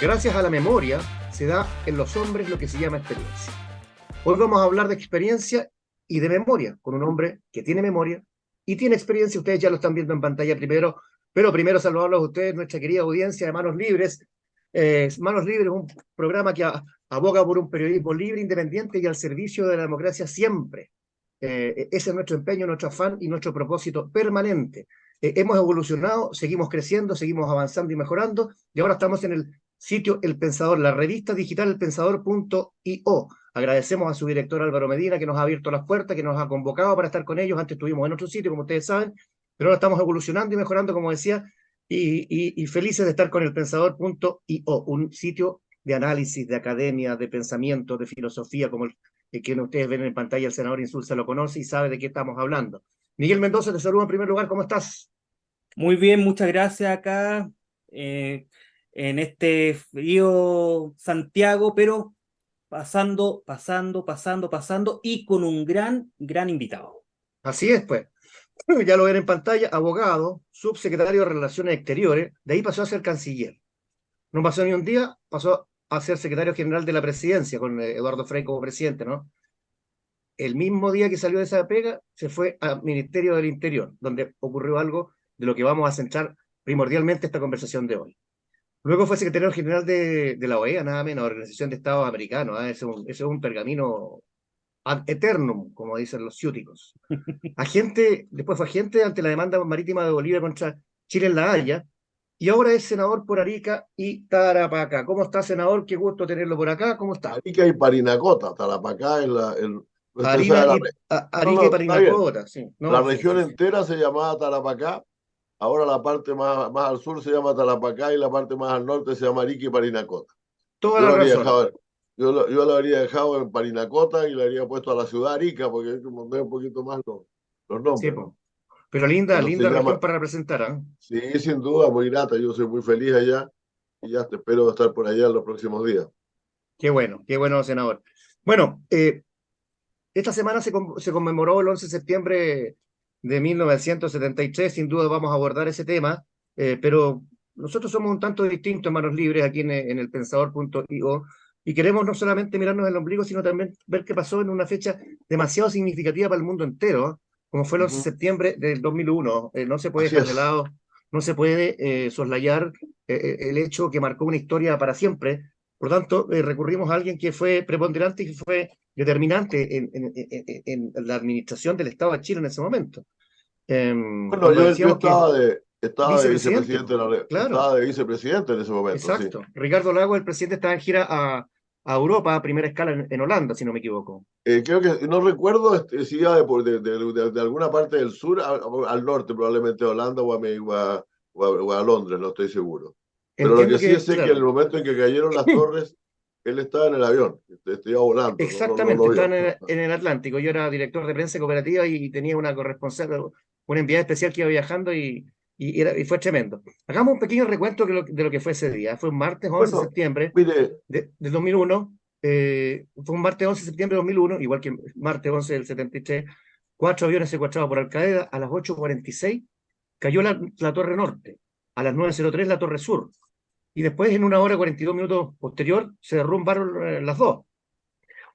Gracias a la memoria se da en los hombres lo que se llama experiencia. Hoy vamos a hablar de experiencia y de memoria, con un hombre que tiene memoria y tiene experiencia. Ustedes ya lo están viendo en pantalla primero, pero primero saludarlos a ustedes, nuestra querida audiencia de Manos Libres. Manos Libres es un programa que aboga por un periodismo libre, independiente y al servicio de la democracia siempre. Ese es nuestro empeño, nuestro afán y nuestro propósito permanente. Hemos evolucionado, seguimos creciendo, seguimos avanzando y mejorando, y ahora estamos en el sitio El Pensador, la revista digital elpensador.io. Agradecemos a su director Álvaro Medina, que nos ha abierto las puertas, que nos ha convocado para estar con ellos. Antes estuvimos en otro sitio, como ustedes saben, pero ahora estamos evolucionando y mejorando, como decía, y felices de estar con el Pensador.io, un sitio de análisis, de academia, de pensamiento, de filosofía, como el que ustedes ven en pantalla. El senador Insulza lo conoce y sabe de qué estamos hablando. Miguel Mendoza, te saludo en primer lugar, ¿cómo estás? Muy bien, muchas gracias acá eh, en este frío Santiago, pero pasando y con un gran invitado. Así es, pues. Ya lo ven en pantalla, abogado, subsecretario de Relaciones Exteriores, de ahí pasó a ser canciller. No pasó ni un día, pasó a ser secretario general de la presidencia, con Eduardo Frei como presidente, ¿no? El mismo día que salió de esa pega, se fue al Ministerio del Interior, donde ocurrió algo de lo que vamos a centrar primordialmente esta conversación de hoy. Luego fue secretario general de la OEA, nada menos, Organización de Estados Americanos. Ese es un pergamino ad eternum, como dicen los ciúticos. Después fue agente ante la demanda marítima de Bolivia contra Chile en La Haya, y ahora es senador por Arica y Tarapacá. ¿Cómo está, senador? Qué gusto tenerlo por acá. ¿Cómo está? Arica y Parinacota, Tarapacá, usted sabe no, Arica y no, está bien. Parinacota, sí. La No, sí, región sí, sí. entera se llamaba Tarapacá, ahora la parte más al sur se llama Tarapacá y la parte más al norte se llama Arica y Parinacota. Toda Yo la lo habría razón. dejado, yo lo habría dejado en Parinacota y le habría puesto a la ciudad Arica, porque hay que mover un poquito más los Sí, nombres, po. ¿no? Pero linda, Pero se linda región llama, para representar, ¿ah? sí, sin duda, muy grata, yo soy muy feliz allá y ya te espero estar por allá en los próximos días. Qué bueno, senador. Bueno, esta semana se conmemoró el 11 de septiembre de 1973. Sin duda vamos a abordar ese tema, pero nosotros somos un tanto distintos en Manos Libres aquí en el Pensador.io, y queremos no solamente mirarnos el ombligo, sino también ver qué pasó en una fecha demasiado significativa para el mundo entero, ¿eh? Como fue el 11 de Ujú. septiembre del 2001. No se puede Así dejar de es. lado, no se puede soslayar el hecho que marcó una historia para siempre. Por tanto, recurrimos a alguien que fue preponderante y que fue determinante en la administración del Estado de Chile en ese momento. Bueno, Cuando yo decíamos que estaba de vicepresidente, vicepresidente, po, claro, estaba de vicepresidente en ese momento, sí. exacto. Ricardo Lagos, el presidente, estaba en gira a Europa a primera escala en Holanda, si no me equivoco. Creo que, no recuerdo si iba de alguna parte del sur al norte, probablemente a Holanda o a Londres, no estoy seguro. Pero lo que Entiendo sí que, sé que en el claro, momento en que cayeron las torres, él estaba en el avión, iba volando, no exactamente, lo estaba vio. en el Atlántico. Yo era director de prensa cooperativa y tenía una corresponsal, una enviada especial que iba viajando y fue tremendo. Hagamos un pequeño recuento de lo que fue ese día. Fue un martes 11 de Bueno, septiembre mire, del 2001. Fue un martes 11 de septiembre de 2001, igual que martes 11 del 73. Cuatro aviones secuestrados por Al Qaeda. A las 8:46 cayó la Torre Norte. A las 9:03 la Torre Sur. Y después, en 1 hora 42 minutos posterior, se derrumbaron las dos.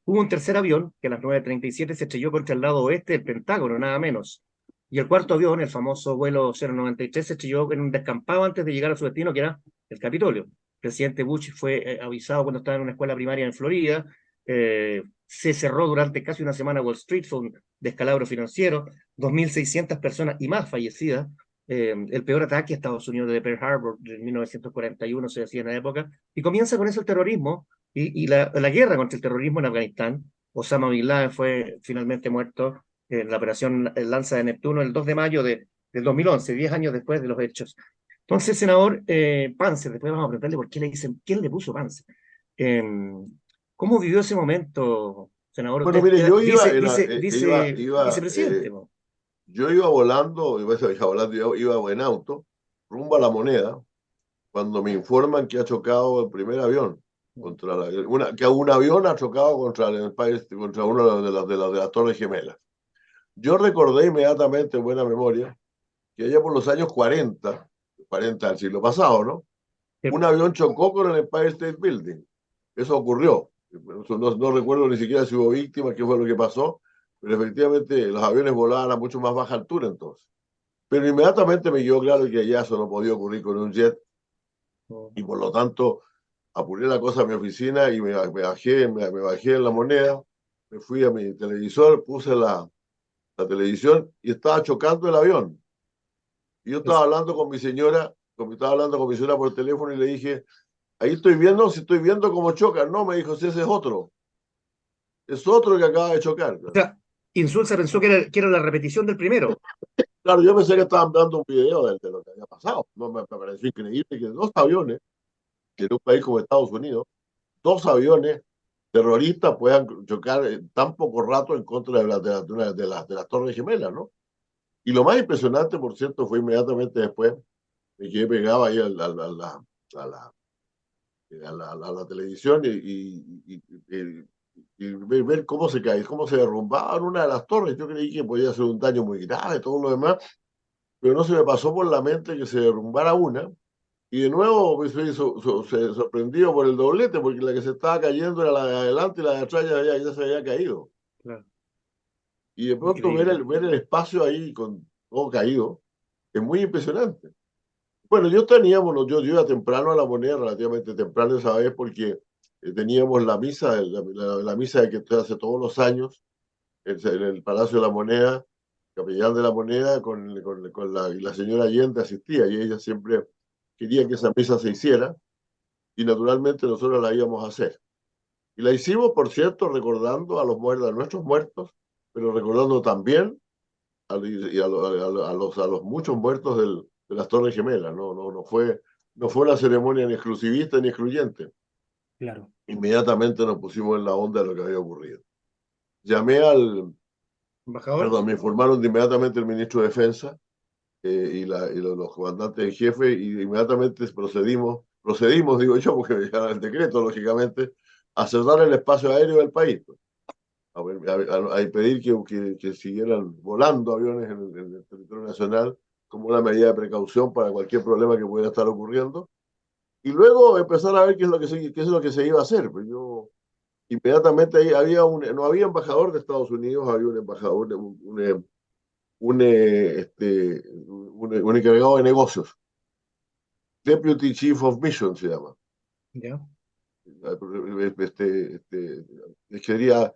Hubo un tercer avión que a las 9:37 se estrelló contra el lado oeste del Pentágono, nada menos. Y el cuarto avión, el famoso vuelo 093, se estrelló en un descampado antes de llegar a su destino, que era el Capitolio. El presidente Bush fue avisado cuando estaba en una escuela primaria en Florida. Se cerró durante casi una semana Wall Street, fue un descalabro financiero, 2.600 personas y más fallecidas. El peor ataque a Estados Unidos de Pearl Harbor en 1941 se decía en la época. Y comienza con eso el terrorismo y la guerra contra el terrorismo en Afganistán. Osama Bin Laden fue finalmente muerto en la operación Lanza de Neptuno el 2 de mayo del 2011, 10 años después de los hechos. Entonces, senador Panzer, después vamos a preguntarle por qué le dicen, quién le puso Panzer. Eh, ¿Cómo vivió ese momento, senador? bueno, Usted mire, era vicepresidente, ¿no? yo iba volando, iba en auto, rumbo a La Moneda, cuando me informan que ha chocado el primer avión, que un avión ha chocado contra el Empire, contra una de las Torres Gemelas. Yo recordé inmediatamente, en buena memoria, que allá por los años 40 del siglo pasado, ¿no? un avión chocó con el Empire State Building. Eso ocurrió. No recuerdo ni siquiera si hubo víctimas, qué fue lo que pasó, pero efectivamente los aviones volaban a mucho más baja altura entonces. Pero inmediatamente me quedó claro que ya eso no podía ocurrir con un jet y por lo tanto apuré la cosa a mi oficina y me bajé en La Moneda, me fui a mi televisor, puse la televisión y estaba chocando el avión. Y yo estaba hablando con mi señora, estaba hablando con mi señora por teléfono y le dije, ahí estoy viendo, si estoy viendo cómo choca. No, me dijo, si ese es otro que acaba de chocar. O sea, Insulza pensó que era la repetición del primero. Claro, yo pensé que estaban dando un video de lo que había pasado. No, me pareció increíble que dos aviones, en un país como Estados Unidos, dos aviones terroristas puedan chocar en tan poco rato en contra de las Torres Gemelas, ¿no? Y lo más impresionante, por cierto, fue inmediatamente después, me quedé pegado ahí a la televisión y ver cómo se cae, cómo se derrumbaba una de las torres. Yo creí que podía ser un daño muy grave, todo lo demás, pero no se me pasó por la mente que se derrumbara una. Y de nuevo me fui sorprendido por el doblete, porque la que se estaba cayendo era la de adelante y la de atrás ya se había caído. Claro. Y de pronto ver el espacio ahí con todo caído es muy impresionante. Bueno, yo iba temprano a La Moneda, relativamente temprano esa vez, porque teníamos la misa, la misa que se hace todos los años en el Palacio de la Moneda, capellán de la Moneda, y la señora Allende asistía, y ella siempre quería que esa misa se hiciera, y naturalmente nosotros la íbamos a hacer. Y la hicimos, por cierto, recordando a nuestros muertos, pero recordando también a los muchos muertos de las Torres Gemelas. No fue una ceremonia ni exclusivista ni excluyente. Claro. Inmediatamente nos pusimos en la onda de lo que había ocurrido. Embajador. Me informaron de inmediatamente el ministro de Defensa y los comandantes en jefe, y inmediatamente procedimos, digo yo, porque ya era el decreto, lógicamente, a cerrar el espacio aéreo del país. A pedir que siguieran volando aviones en el territorio nacional como una medida de precaución para cualquier problema que pudiera estar ocurriendo. Y luego empezar a ver qué es lo que se iba a hacer. Pues yo inmediatamente ahí no había embajador de Estados Unidos, había un embajador, un encargado de negocios. Deputy Chief of Mission se llama. Ya. Sería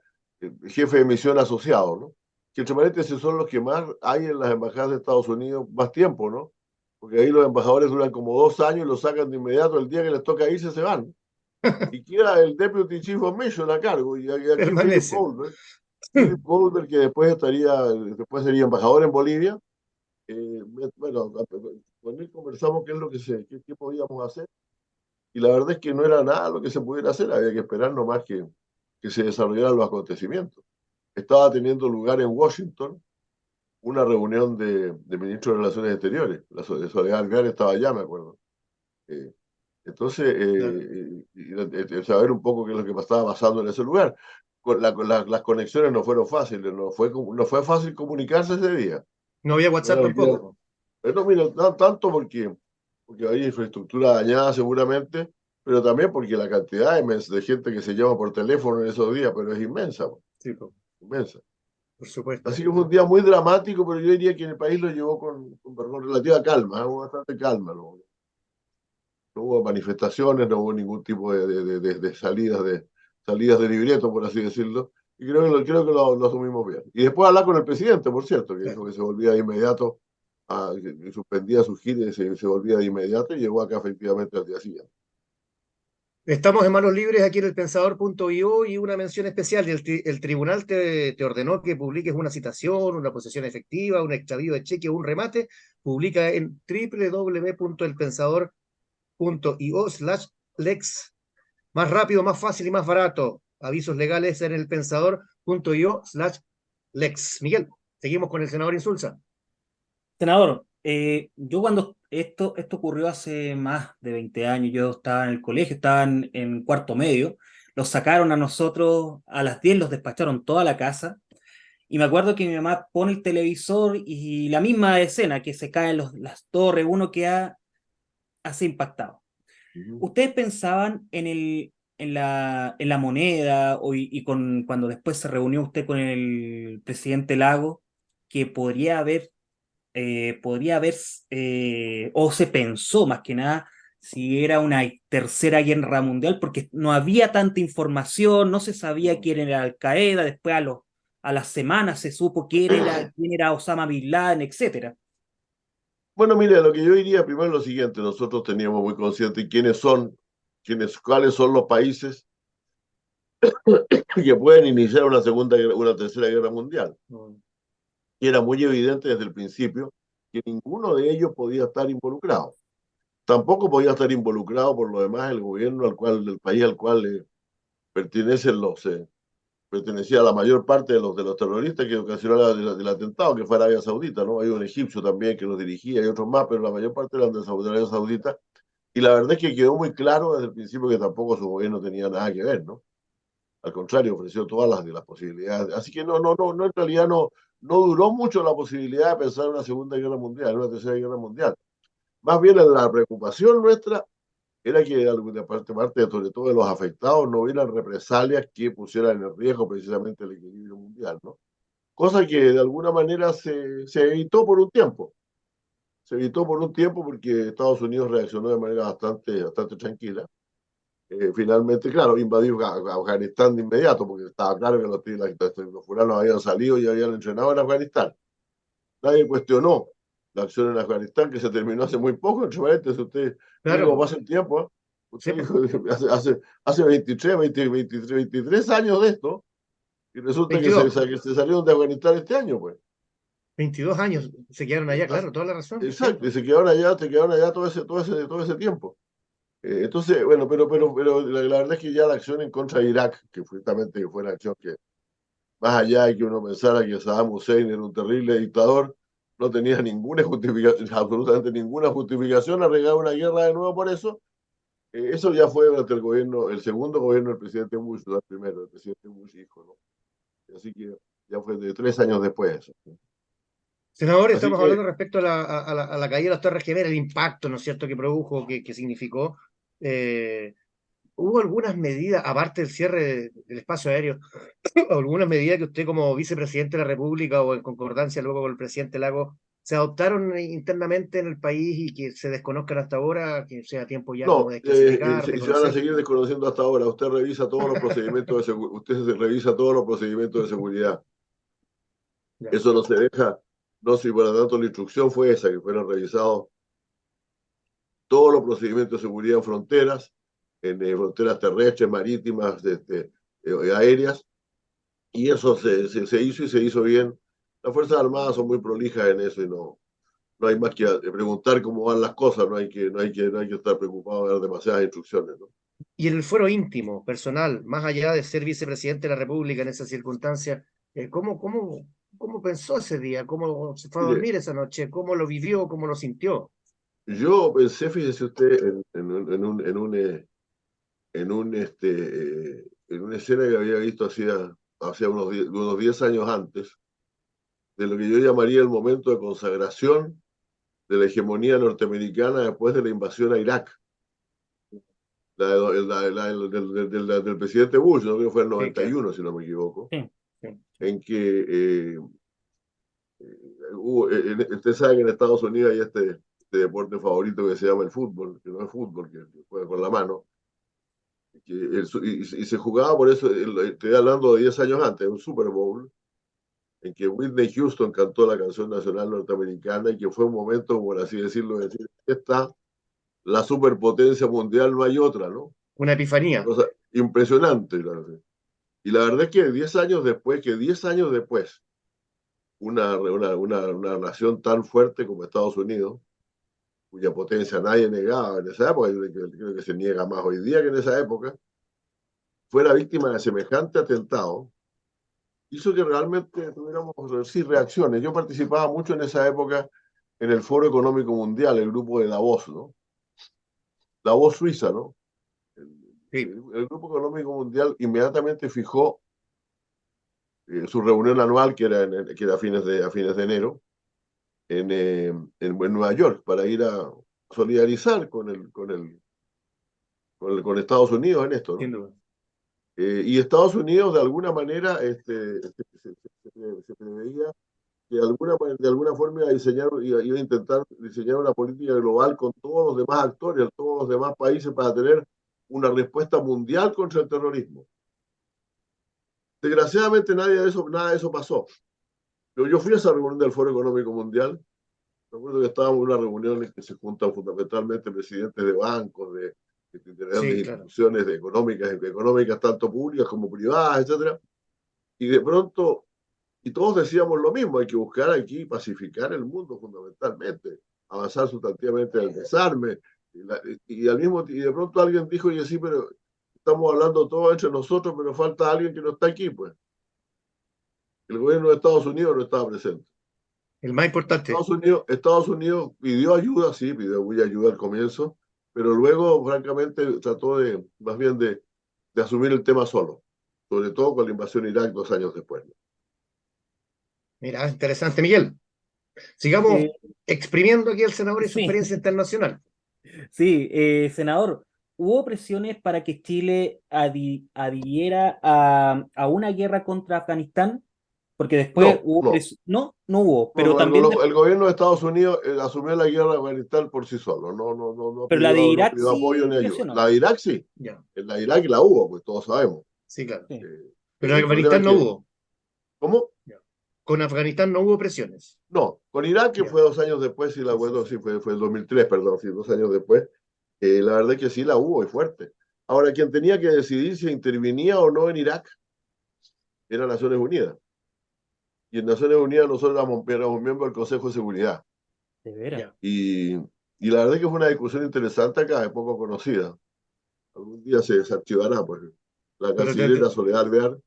jefe de misión asociado, ¿no? Que entre paréntesis son los que más hay en las embajadas de Estados Unidos más tiempo, ¿no? Porque ahí los embajadores duran como 2 años y los sacan de inmediato, el día que les toca irse se van. Y queda el Deputy Chief of Mission a cargo, y aquí Permanece. Philip Goldberg, que después sería embajador en Bolivia. Bueno, con él conversamos qué es lo qué podíamos hacer, y la verdad es que no era nada lo que se pudiera hacer, había que esperar nomás que se desarrollaran los acontecimientos. Estaba teniendo lugar en Washington una reunión de ministros de Relaciones Exteriores. La Soledad Alvear estaba allá, me acuerdo. Entonces, Claro. saber un poco qué es lo que estaba pasando en ese lugar. Las conexiones no fueron fáciles, no fue fácil comunicarse ese día. No había No era WhatsApp el día, tampoco. no, mira, no tanto porque hay infraestructura dañada seguramente, pero también porque la cantidad de gente que se llama por teléfono en esos días, pero es inmensa, Sí, inmensa. por supuesto. Así que fue un día muy dramático, pero yo diría que en el país lo llevó con relativa calma, hubo bastante calma. No hubo manifestaciones, no hubo ningún tipo de salidas de libreto, por así decirlo, y creo que lo asumimos bien. Y después hablar con el presidente, por cierto, que dijo Claro. que se volvía de inmediato, que suspendía sus giras y se volvía de inmediato, y llegó acá efectivamente al día siguiente. Estamos en manos libres aquí en el pensador.io y una mención especial. El tribunal te ordenó que publiques una citación, una posesión efectiva, un extravío de cheque o un remate. Publica en www.elpensador.io/lex. Más rápido, más fácil y más barato. Avisos legales en elpensador.io/lex. Miguel, seguimos con el senador Insulza. Senador, yo cuando esto ocurrió hace más de 20 años, yo estaba en el colegio, estaba en cuarto medio, los sacaron a nosotros a las 10, los despacharon toda la casa, y me acuerdo que mi mamá pone el televisor y la misma escena, que se caen las torres, uno queda así impactado. ¿Ustedes pensaban en la moneda cuando después se reunió usted con el presidente Lago que podría haber, o se pensó más que nada, si era una tercera guerra mundial, porque no había tanta información, no se sabía quién era Al Qaeda, después a las semanas se supo quién era Osama Bin Laden, etcétera. Bueno, mire, lo que yo diría primero es lo siguiente, nosotros teníamos muy consciente cuáles son los países que pueden iniciar una tercera guerra mundial. Y era muy evidente desde el principio que ninguno de ellos podía estar involucrado. Tampoco podía estar involucrado por lo demás el gobierno del país al cual pertenecen pertenecía a la mayor parte de los terroristas que ocasionaron el atentado, que fue Arabia Saudita, ¿no? Hay un egipcio también que los dirigía y otros más, pero la mayor parte eran de Arabia Saudita. Y la verdad es que quedó muy claro desde el principio que tampoco su gobierno tenía nada que ver, ¿no? Al contrario, ofreció todas las posibilidades. Así que no, en realidad no duró mucho la posibilidad de pensar en una segunda guerra mundial, en una tercera guerra mundial. Más bien la preocupación nuestra era que de alguna parte, sobre todo de los afectados, no hubieran represalias que pusieran en riesgo precisamente el equilibrio mundial, ¿no? Cosa que de alguna manera se evitó por un tiempo. Se evitó por un tiempo porque Estados Unidos reaccionó de manera bastante tranquila. Finalmente, claro, invadió Afganistán de inmediato porque estaba claro que los fulanos habían salido y habían entrenado en Afganistán. Nadie cuestionó la acción en Afganistán, que se terminó hace muy poco, entre paréntesis, usted, mire Claro, cómo po. pasa el tiempo, ¿eh? Sí, Usted po. dijo, hace 23, 20, 23, 23 años de esto, y resulta que 22, se salieron de Afganistán este año, pues. 22 años se quedaron allá, claro, toda la razón, es Exacto, y cierto. se quedaron allá todo ese tiempo. Entonces, bueno, pero la verdad es que ya la acción en contra de Irak, que justamente fue una acción que, más allá de que uno pensara que Saddam Hussein era un terrible dictador, no tenía ninguna justificación, absolutamente ninguna justificación arriesgar una guerra de nuevo por eso. Eso ya fue durante el segundo gobierno del presidente Bush, no el primero, el presidente Bush hijo, ¿no? Así que ya fue de 3 años después eso. Senador, Así estamos que hablando respecto a a la caída de las Torres Gemelas, el impacto, ¿no es cierto?, que produjo, que significó. Eh, ¿Hubo algunas medidas, aparte del cierre del espacio aéreo, algunas medidas que usted como vicepresidente de la República o en concordancia luego con el presidente Lago, se adoptaron internamente en el país y que se desconozcan hasta ahora, que sea tiempo ya como no, de desclasificar, de y se van a conocer? seguir desconociendo hasta ahora. Usted revisa todos los procedimientos usted se revisa todos los procedimientos de seguridad. Ya. Eso no se deja, no sé, y por lo tanto la instrucción fue esa, que fueran revisados todos los procedimientos de seguridad en fronteras, fronteras terrestres, marítimas, aéreas, y eso se hizo y se hizo bien. Las Fuerzas Armadas son muy prolijas en eso y no hay más que preguntar cómo van las cosas, no hay que estar preocupado de dar demasiadas instrucciones, ¿no? Y en el fuero íntimo, personal, más allá de ser vicepresidente de la República en esa circunstancia, ¿cómo pensó ese día? ¿Cómo se fue a Mire, dormir esa noche? ¿Cómo lo vivió? ¿Cómo lo sintió? yo pensé, fíjese usted, en una escena que había visto hacía unos 10 años antes, de lo que yo llamaría el momento de consagración de la hegemonía norteamericana después de la invasión a Irak, del presidente Bush, ¿no? Creo que fue el Sí, noventa y claro. uno si no me equivoco, Sí, sí, sí. en que usted sabe que en Estados Unidos hay este deporte favorito que se llama el fútbol, que no es fútbol, que juega con la mano, y se jugaba por eso, estoy hablando de 10 años antes, un Super Bowl, en que Whitney Houston cantó la canción nacional norteamericana y que fue un momento, por así decirlo, de decir, esta, la superpotencia mundial, no hay otra, ¿no? Una Una epifanía. cosa impresionante. Y la verdad es que 10 años después, una nación tan fuerte como Estados Unidos, cuya potencia nadie negaba en esa época, yo creo que se niega más hoy día que en esa época, fuera víctima de semejante atentado, hizo que realmente tuviéramos sí, reacciones. Yo participaba mucho en esa época en el Foro Económico Mundial, el grupo de Davos, ¿no? Davos, Suiza, ¿no? El, Sí. el Grupo Económico Mundial inmediatamente fijó su reunión anual, que era a fines de enero, en Nueva York, para ir a solidarizar con Estados Unidos en esto, sin ¿no? duda. Y Estados Unidos, de alguna manera, se preveía que de alguna forma iba a intentar diseñar una política global con todos los demás actores, todos los demás países para tener una respuesta mundial contra el terrorismo. Desgraciadamente nada de eso pasó. Yo fui a esa reunión del Foro Económico Mundial. Recuerdo que estábamos en una reunión en que se juntan fundamentalmente presidentes de bancos, de grandes Sí, claro. instituciones económicas tanto públicas como privadas, etcétera. Y de pronto, y todos decíamos lo mismo, hay que buscar aquí pacificar el mundo fundamentalmente, avanzar sustantivamente en el desarme. Y de pronto alguien dijo, y sí, pero estamos hablando todos entre nosotros, pero falta alguien que no está aquí, pues. El gobierno de Estados Unidos no estaba presente. El más importante. Estados Unidos pidió ayuda, sí, pidió mucha ayuda al comienzo, pero luego, francamente, trató más bien de asumir el tema solo, sobre todo con la invasión de Irak 2 años después. Mira, interesante, Miguel. Sigamos Eh, exprimiendo aquí al senador y su sí, experiencia internacional. sí, senador, ¿hubo presiones para que Chile adhiriera a una guerra contra Afganistán? Porque después No, hubo no. presiones. No, no hubo, No, pero no, también, el gobierno de Estados Unidos asumió la guerra de Afganistán por sí solo, pero la de no Irak pidió apoyo sí ni ayuda. presionó. La de Irak sí, Ya, en la de Irak la hubo, pues todos sabemos. sí, claro. Sí. Pero en El problema Afganistán es no que, hubo. ¿cómo? Ya. Con Afganistán no hubo presiones. No, con Irak, que Ya, fue 2 años después, y la sí, bueno, sí. sí, fue el 2003, perdón, sí, 2 años después, la verdad es que sí la hubo y fuerte. Ahora, quien tenía que decidir si intervenía o no en Irak era Naciones Unidas. Y en Naciones Unidas nosotros éramos miembros del Consejo de Seguridad. De veras. Ya, Y la verdad es que fue una discusión interesante acá, es poco conocida. Algún día se desactivará, pues. La pero canciller Soledad Alvear,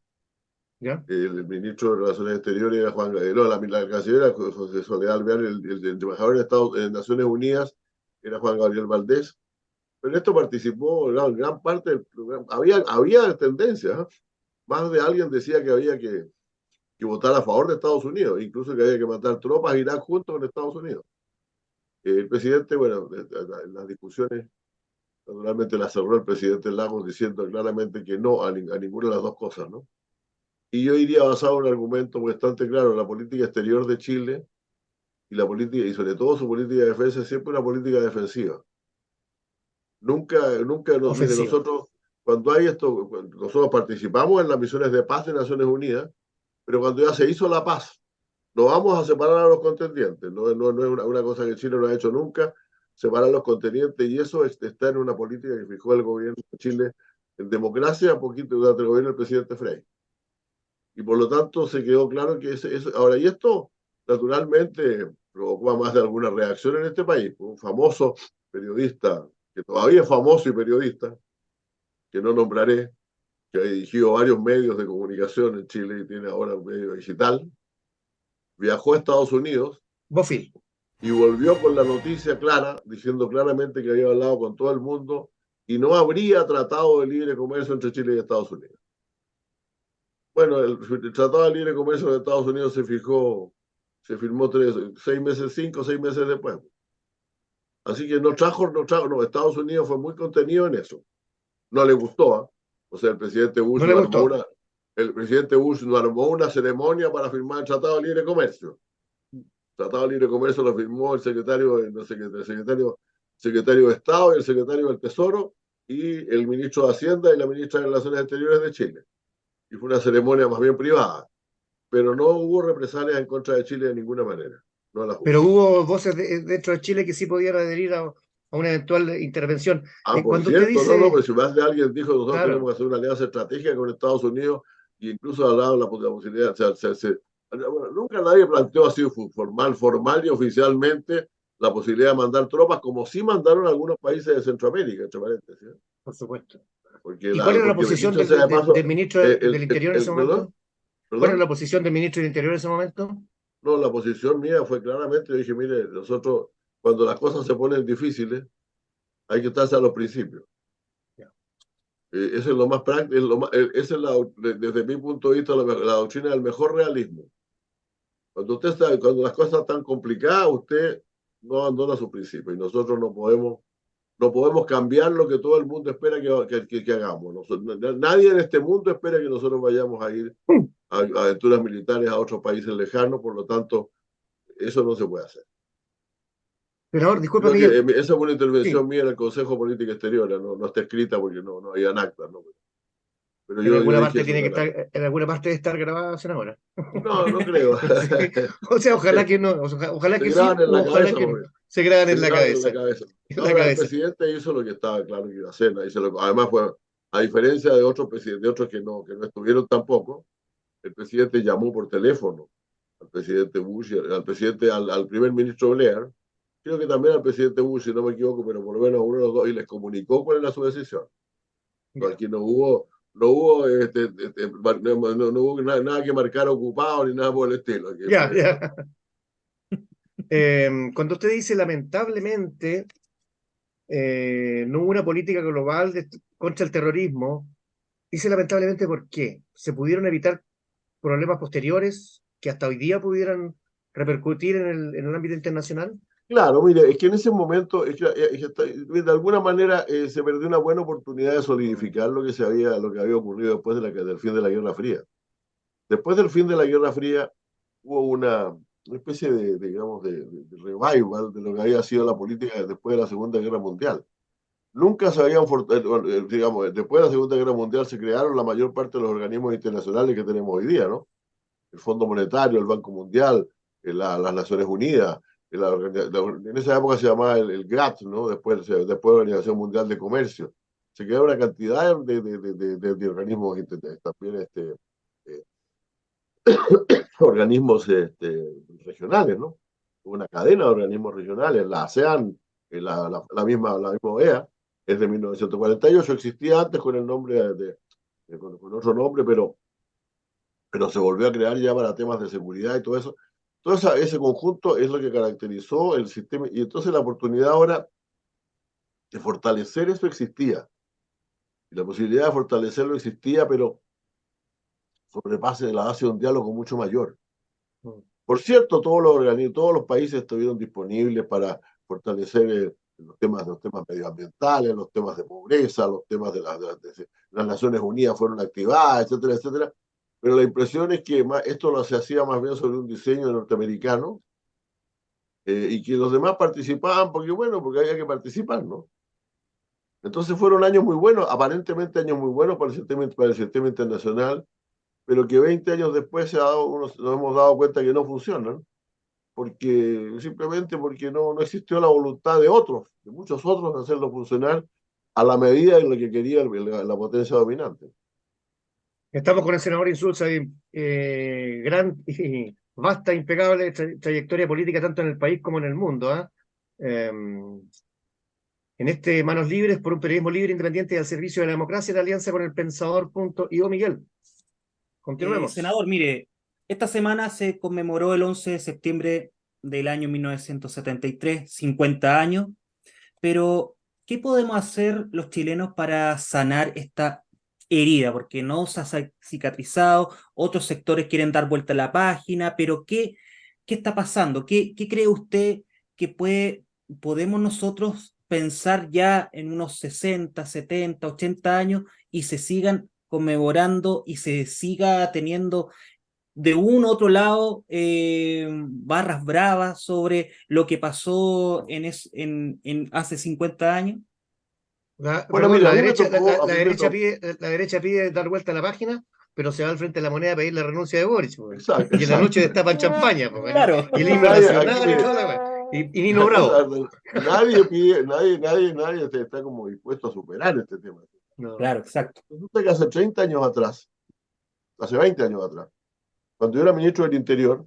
ya, el ministro de Relaciones Exteriores era no, la canciller era José Soledad Alvear, el embajador en Naciones Unidas era Juan Gabriel Valdés. Pero esto participó gran parte del programa. Había tendencias, ¿eh? Más de alguien decía que había que votar a favor de Estados Unidos, incluso que había que mandar tropas a Irak junto con Estados Unidos. El presidente, bueno, en las discusiones, naturalmente la cerró el presidente Lagos diciendo claramente que no a ninguna de las dos cosas, ¿no? Y yo iría basado en un argumento bastante claro: la política exterior de Chile y sobre todo su política de defensa es siempre una política defensiva. Nunca, no, mire, ofensiva. cuando hay esto, nosotros participamos en las misiones de paz de Naciones Unidas, pero cuando ya se hizo la paz, no vamos a separar a los contendientes, no es una cosa que Chile no ha hecho nunca, separar los contendientes, y eso está en una política que fijó el gobierno de Chile en democracia, poquito durante el gobierno del presidente Frei. Y por lo tanto se quedó claro que ahora, y esto naturalmente provocó a más de alguna reacción en este país. Un famoso periodista, que todavía es famoso y periodista, que no nombraré, que ha dirigido varios medios de comunicación en Chile y tiene ahora un medio digital, viajó a Estados Unidos Bofil. y volvió con la noticia clara, diciendo claramente que había hablado con todo el mundo y no habría tratado de libre comercio entre Chile y Estados Unidos. Bueno, el Tratado de Libre Comercio de Estados Unidos se firmó 5 o 6 meses después. Así que no, Estados Unidos fue muy contenido en eso. No le gustó, ¿eh? O sea, No le gustó. el presidente Bush no armó una ceremonia para firmar el Tratado de Libre Comercio. El Tratado de Libre Comercio lo firmó el secretario de Estado y el secretario del Tesoro y el ministro de Hacienda y la ministra de Relaciones Exteriores de Chile. Y fue una ceremonia más bien privada, pero no hubo represalias en contra de Chile de ninguna manera. No las hubo. Pero hubo voces dentro de Chile que sí podían adherir a una eventual intervención. Por Cuando usted cierto, no, dice, pero si más de alguien dijo que nosotros tenemos claro, que hacer una alianza estratégica con Estados Unidos, e incluso hablado de la posibilidad, bueno, nunca nadie planteó así formal y oficialmente la posibilidad de mandar tropas, como sí mandaron algunos países de Centroamérica, entre paréntesis, ¿eh? por supuesto. Porque, ¿Y cuál era la porque posición dicho sea de del paso, ministro del Interior en ese perdón, momento? ¿Cuál era perdón, la posición del ministro del Interior en ese momento? no, la posición mía fue claramente, yo dije, mire, nosotros, cuando las cosas se ponen difíciles, hay que estarse a los principios. Ya. Eso es lo más práctico, esa es desde mi punto de vista la doctrina del mejor realismo. Cuando las cosas están complicadas, usted no abandona sus principios y nosotros no podemos no podemos cambiar lo que todo el mundo espera que hagamos. Nadie en este mundo espera que nosotros vayamos a ir a aventuras militares a otros países lejanos, por lo tanto, eso no se puede hacer. Senador, disculpa, Creo que Miguel. esa fue una intervención Sí, mía en el Consejo de Política Exterior, no está escrita porque no había acta, ¿no? Pero en yo alguna dije parte eso tiene en que el estar, acta. en alguna parte debe estar grabada, senadora. No, no creo. Sí. O sea, ojalá que no, o sea, ojalá Se que sí, graban en u la ojalá cabeza, que no. porque Se graban se en la graban en la cabeza, cabeza. en la Ahora, el cabeza. presidente hizo lo que estaba claro que iba a hacer. Además, fue, a diferencia de otros presidentes, de otros que no estuvieron tampoco, el presidente llamó por teléfono al presidente Bush, al primer ministro Blair, creo que también al presidente Bush, si no me equivoco, pero por lo menos uno de los dos, y les comunicó cuál era su decisión. No, Ya, aquí no hubo nada que marcar ocupado ni nada por el estilo. Aquí ya, fue, ya. Cuando usted dice lamentablemente no hubo una política global contra el terrorismo, dice lamentablemente ¿por qué? ¿Se pudieron evitar problemas posteriores que hasta hoy día pudieran repercutir en el ámbito internacional? claro, mire, es que en ese momento, de alguna manera se perdió una buena oportunidad de solidificar lo que había ocurrido después del fin de la Guerra Fría. Después del fin de la Guerra Fría hubo una especie digamos, de revival de lo que había sido la política después de la Segunda Guerra Mundial. Nunca se habían, digamos, después de la Segunda Guerra Mundial se crearon la mayor parte de los organismos internacionales que tenemos hoy día, ¿no? El Fondo Monetario, el Banco Mundial, las Naciones Unidas. En esa época se llamaba el GATT, ¿no? Después la Organización Mundial de Comercio. Se creó una cantidad de organismos también eh, organismos regionales, ¿no? Una cadena de organismos regionales, la ASEAN, la misma OEA, es de 1948, existía antes con el nombre con otro nombre, pero se volvió a crear ya para temas de seguridad y todo eso. Todo ese conjunto es lo que caracterizó el sistema, y entonces la oportunidad ahora de fortalecer eso existía, y la posibilidad de fortalecerlo existía, pero sobre base de la base de un diálogo mucho mayor. Por cierto, todos los países estuvieron disponibles para fortalecer los temas medioambientales, los temas de pobreza, los temas de las Naciones Unidas fueron activadas, etcétera, etcétera. Pero la impresión es que esto se hacía más bien sobre un diseño norteamericano, y que los demás participaban porque había que participar, ¿no? Entonces fueron años muy buenos, aparentemente años muy buenos para el sistema internacional, pero que 20 años después nos hemos dado cuenta que no funcionan, simplemente porque no existió la voluntad de otros, de muchos otros, de hacerlo funcionar a la medida de lo que quería la potencia dominante. Estamos con el senador Insulza, gran y vasta, impecable trayectoria política tanto en el país como en el mundo. ¿Ah? En este Manos Libres por un periodismo libre, independiente y al servicio de la democracia, en alianza con el Pensador.io. Miguel, continuemos. Senador, mire, esta semana se conmemoró el 11 de septiembre del año 1973, 50 años, pero ¿qué podemos hacer los chilenos para sanar esta herida? Porque no se ha cicatrizado, otros sectores quieren dar vuelta a la página, pero ¿qué está pasando? ¿Qué cree usted que podemos nosotros pensar ya en unos 60, 70, 80 años y se sigan conmemorando y se siga teniendo de un u otro lado barras bravas sobre lo que pasó en hace 50 años? Bueno, mira, a mí me tocó, a mí me tocó, La derecha pide dar vuelta a la página, pero se va al frente de la moneda a pedir la renuncia de Boris. Pues. exacto, Y en la noche exacto. destapan champaña, pues, Claro, y el Aquí himno aquí, nacional y mire, toda la wea. Y Nino Bravo. nadie pide, nadie está como dispuesto a superar este tema. No. claro, exacto. Resulta que hace 30 años atrás, hace 20 años atrás, cuando yo era ministro del Interior,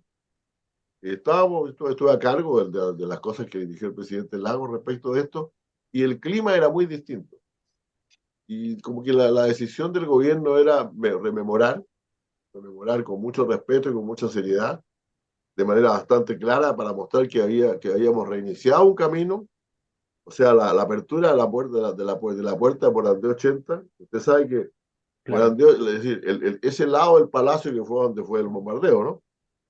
estuve a cargo de las cosas que dirigió el presidente Lagos respecto de esto, y el clima era muy distinto. Y como que la decisión del gobierno era rememorar con mucho respeto y con mucha seriedad, de manera bastante clara, para mostrar que habíamos reiniciado un camino. O sea, la apertura de la puerta de la puerta por Andeo 80. Usted sabe que por Claro, Andeo, es decir, ese lado del palacio que fue donde fue el bombardeo, ¿no?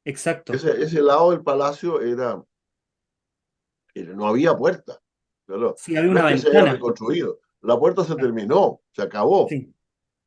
exacto. Ese lado del palacio no había puerta. Claro. Sí, había No una es que se haya ventana. reconstruido, la puerta se terminó, se acabó. Sí,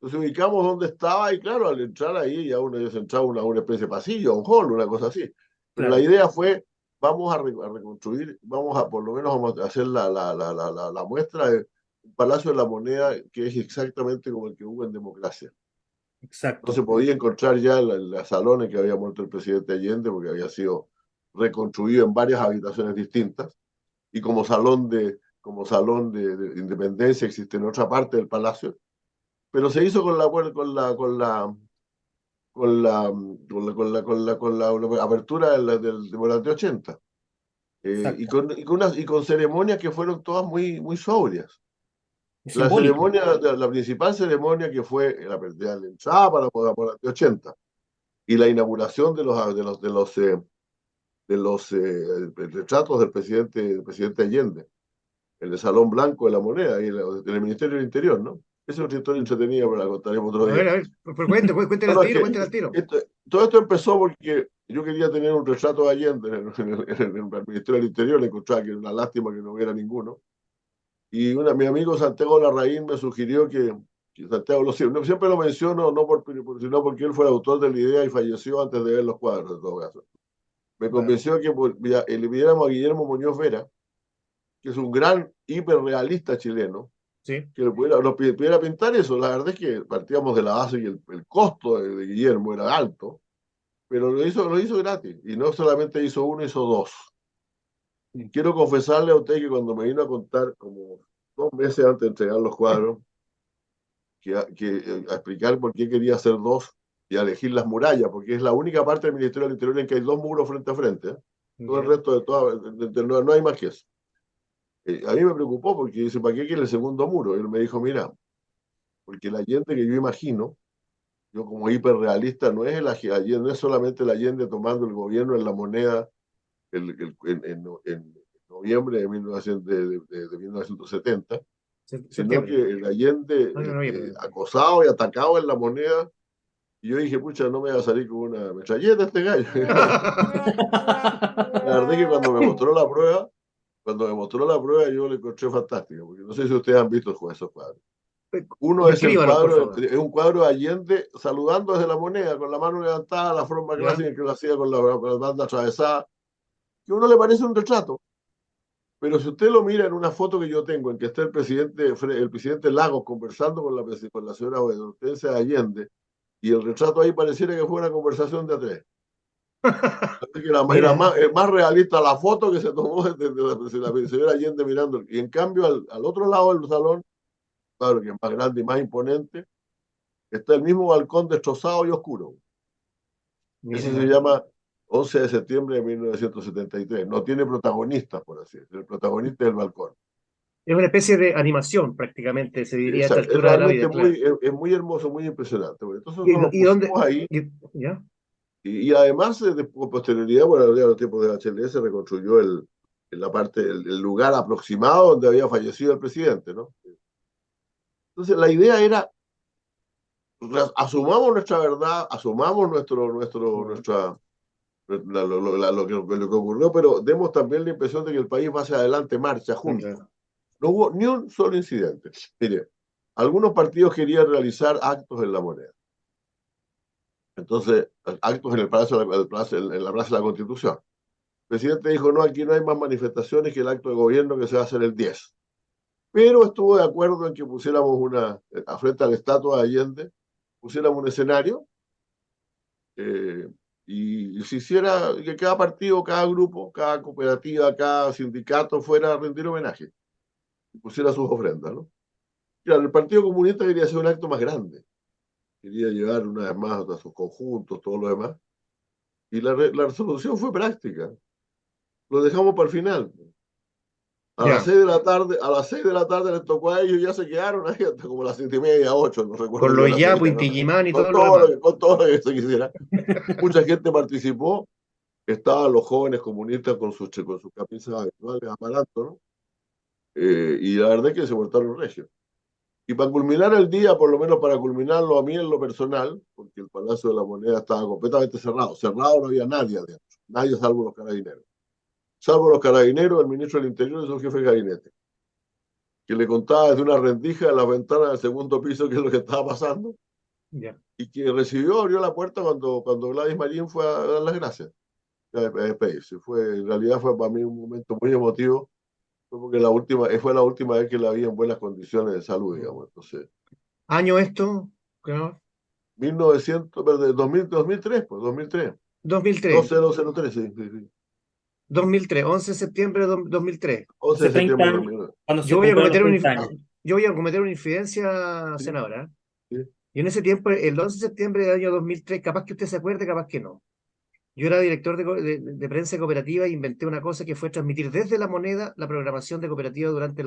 Entonces ubicamos dónde estaba y claro, al entrar ahí ya uno ya entraba a una especie de pasillo, a un hall, una cosa así. Pero la claro, idea fue, vamos a reconstruir, vamos a, por lo menos vamos a hacer la muestra de un Palacio de la Moneda que es exactamente como el que hubo en democracia. No se exacto. podía encontrar ya el salón en que había muerto el presidente Allende porque había sido reconstruido en varias habitaciones distintas y como salón de independencia existe en otra parte del palacio, pero se hizo con la apertura del Volante 80 Exacto. y con ceremonias que fueron todas muy, muy sobrias. Es La simbólico. ceremonia, la principal ceremonia que fue la apertura de la entrada para la Volante 80 y la inauguración de los retratos del presidente Allende en el Salón Blanco de la Moneda y en el Ministerio del Interior, ¿no? Esa es otra historia entretenida, pero la contaremos otro día. A ver, cuéntale al Bueno, es tiro, que cuéntale al tiro. todo esto empezó porque yo quería tener un retrato de Allende en el Ministerio del Interior, encontraba que era una lástima que no hubiera ninguno. Y mi amigo Santiago Larraín me sugirió que Santiago siempre lo menciono, no sino porque él fue el autor de la idea y falleció antes de ver los cuadros, en todo caso. Me Claro, convenció que le pidiéramos a Guillermo Muñoz Vera, que es un gran hiperrealista chileno, sí. que lo pudiera pintar eso. La verdad es que partíamos de la base y el costo de Guillermo era alto, pero lo hizo gratis. Y no solamente hizo uno, hizo dos. Sí. Quiero confesarle a usted que cuando me vino a contar, como 2 meses antes de entregar los cuadros, a explicar por qué quería hacer dos y a elegir las murallas, porque es la única parte del Ministerio del Interior en que hay dos muros frente a frente. ¿Eh? Todo el Ya. resto no hay más que eso. A mí me preocupó porque dice, ¿para qué quiere el segundo muro? Él me dijo, mira, porque la Allende que yo imagino, yo como hiperrealista, no es el Allende, no es solamente el Allende tomando el gobierno en la moneda en noviembre de 1970, sino que Septiembre. el Allende No, no, noviembre. acosado y atacado en la moneda. Y yo dije, pucha, no me va a salir con una metralleta este gallo. La verdad es que cuando me mostró la prueba, yo le encontré fantástica, porque no sé si ustedes han visto esos cuadros. Uno es el Descríbalo, por cuadro, favor. es un cuadro de Allende saludando desde la moneda, con la mano levantada, la forma ¿Ya? clásica que lo hacía con la banda atravesada, que a uno le parece un retrato. Pero si usted lo mira en una foto que yo tengo, en que está el presidente Lagos conversando con la señora Hortensia Allende, y el retrato ahí pareciera que fue una conversación de a tres. Así que era Mira, más realista la foto que se tomó de la señora Allende mirando. Y en cambio, al otro lado del salón, claro que es más grande y más imponente, está el mismo balcón destrozado y oscuro. Ese se mira. llama 11 de septiembre de 1973. No tiene protagonistas, por así decirlo. El protagonista es el balcón. Es una especie de animación, prácticamente, se diría a esta Es altura de la realmente vida, claro. muy hermoso, muy impresionante. Bueno, entonces nosotros nos Y dónde? pusimos ahí ¿Ya? y además, con posterioridad, bueno, ya los tiempos de Bachelet se reconstruyó el lugar aproximado donde había fallecido el presidente, ¿no? Entonces la idea era, asumamos nuestra verdad, asumamos lo que ocurrió, pero demos también la impresión de que el país va hacia adelante, marcha juntos. Ya. No hubo ni un solo incidente. Mire, algunos partidos querían realizar actos en la moneda. Entonces, actos en el Palacio, en la Plaza de la Constitución. El presidente dijo, no, aquí no hay más manifestaciones que el acto de gobierno que se va a hacer el 10. Pero estuvo de acuerdo en que pusiéramos frente a la estatua de Allende, pusiéramos un escenario eh, y se hiciera que cada partido, cada grupo, cada cooperativa, cada sindicato fuera a rendir homenaje y pusiera sus ofrendas, ¿no? Claro, el Partido Comunista quería hacer un acto más grande, quería llevar una vez más a sus conjuntos, todo lo demás, y la resolución fue práctica. Lo dejamos para el final. A las Ya. 6 de la tarde, les tocó a ellos, ya se quedaron ahí hasta como las 7:30, 8, no recuerdo Con bien los la Yapu, fecha, ¿no? Inti Illimani y Con todo lo todo demás. lo que se quisiera. Mucha gente participó, estaban los jóvenes comunistas con sus camisas habituales, amaranto, ¿no? Y la verdad es que se portaron regios. Y para culminar el día, por lo menos para culminarlo a mí en lo personal, porque el Palacio de la Moneda estaba completamente cerrado no había nadie adentro, nadie salvo los carabineros. Salvo los carabineros, el ministro del Interior y su jefe de gabinete. que le contaba desde una rendija de la ventana del segundo piso qué es lo que estaba pasando, Ya. y que abrió la puerta cuando Gladys Marín fue a dar las gracias, a despedirse. En realidad fue para mí un momento muy emotivo, porque fue la última vez que la vi en buenas condiciones de salud, digamos. Entonces, ¿Año esto? Claro. 1900, perdón, 2003, pues 2003. 2003. 2003, sí, sí, sí. 2003, 11 de septiembre de 2003. 11 Hace de 30 septiembre de años, 2009. cuando Yo se voy a cumplieron los cometer 30 años. yo voy a cometer una infidencia, Sí, senadora. sí. Y en ese tiempo, el 11 de septiembre del año 2003, capaz que usted se acuerde, capaz que no. Yo era director de prensa cooperativa e inventé una cosa que fue transmitir desde La Moneda la programación de cooperativa durante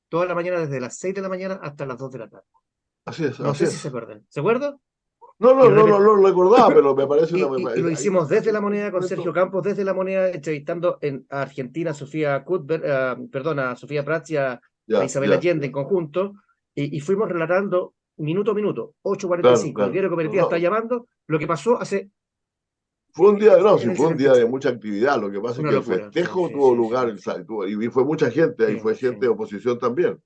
toda la mañana, desde las 6 de la mañana hasta las 2 de la tarde. Así es, No así sé si se es. acuerdan. ¿Se acuerdan? No, Y, no, no, no, no lo recordaba, pero me parece una. y lo Ahí hicimos desde La en ese Moneda con Sergio momento, Campos, desde La Moneda, entrevistando a Argentina a Sofía Cuthbert, perdón, a Sofía Prats y a ya, Isabel ya, Allende en conjunto, y fuimos relatando minuto a minuto, claro, 8:45, el claro. diario No, Cooperativa está no, llamando, lo que pasó hace fue un día, no, en sí, el fue un día de 76. mucha actividad. Lo que pasa es Una que el locura, sí, festejo sí, tuvo sí, lugar, sí, y fue mucha gente, ahí sí, fue sí. gente de oposición también.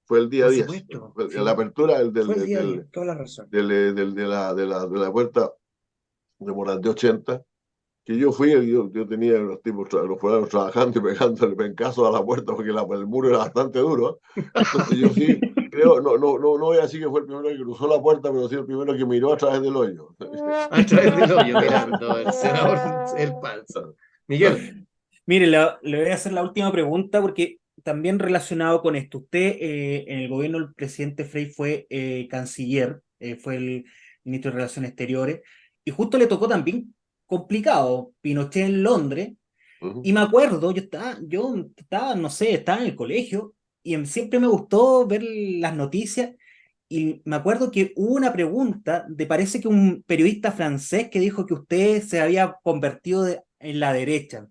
Fue el día Por 10, supuesto, la sí. apertura Fue el día 10, toda la razón. de la puerta de Morandé 80, que yo fui, yo tenía los tipos, los fueron trabajando y pegándole pencazos a la puerta porque el muro era bastante duro. Entonces yo sí, creo, no voy a decir que fue el primero que cruzó la puerta, pero sí el primero que miró a través del hoyo. A través del hoyo, mirando el senador, el falso. Miguel, Mire, le voy a hacer la última pregunta porque también relacionado con esto. Usted en el gobierno del presidente Frei fue canciller, fue el ministro de Relaciones Exteriores, y justo le tocó también complicado, Pinochet en Londres, Ujú. y me acuerdo, yo estaba, no sé, estaba en el colegio, y siempre me gustó ver las noticias, y me acuerdo que hubo una pregunta de parece que un periodista francés que dijo que usted se había convertido en la derecha.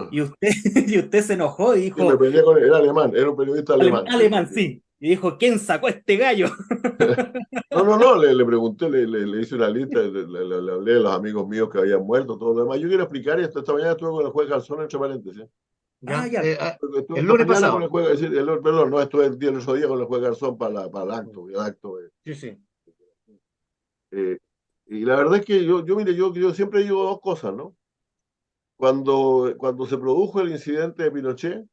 Y usted, y usted se enojó y Sí, me dijo, peleé con él, era alemán, era un periodista alemán. Sí, sí, alemán, sí. sí. Y dijo, ¿quién sacó a este gallo? No, no, no, le pregunté, le hice una lista, le hablé a los amigos míos que habían muerto, todo lo demás. Yo quiero explicar esto. Esta mañana estuve con el juez Garzón, entre paréntesis. Ah, ya, ya. Estuve el esta lunes mañana con el pasado. juez, es decir, perdón, no estuve el otro día con el juez Garzón para el acto. Sí, sí. Eh, y la verdad es que mire, yo siempre digo dos cosas, ¿no? Cuando se produjo el incidente de Pinochet,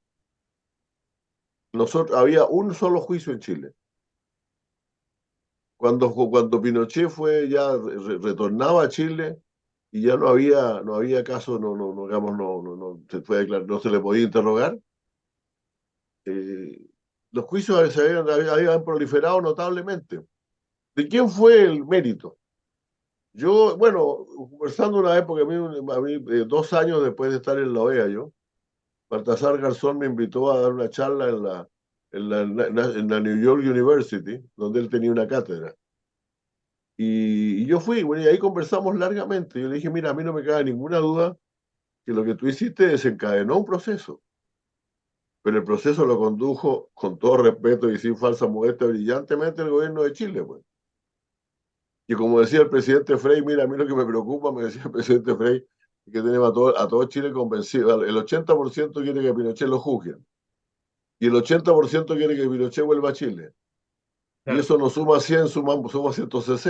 había un solo juicio en Chile. Cuando Pinochet fue ya retornaba a Chile y ya no había caso, digamos, no se le podía interrogar, eh, los juicios habían proliferado notablemente. ¿De quién fue el mérito? Yo, bueno, conversando una vez, porque a mí 2 años después de estar en la OEA, Baltasar Garzón me invitó a dar una charla en la New York University, donde él tenía una cátedra. Y yo fui, bueno, y ahí conversamos largamente. Yo le dije, mira, a mí no me cabe ninguna duda que lo que tú hiciste desencadenó un proceso, pero el proceso lo condujo, con todo respeto y sin falsa modestia, brillantemente el gobierno de Chile, pues. Y como decía el presidente Frei, mira, a mí lo que me preocupa, me decía el presidente Frei, es que tenemos a todo Chile convencido. El 80% quiere que Pinochet lo juzguen, y el 80% quiere que Pinochet vuelva a Chile. Y Claro, eso nos suma 100, suma 160.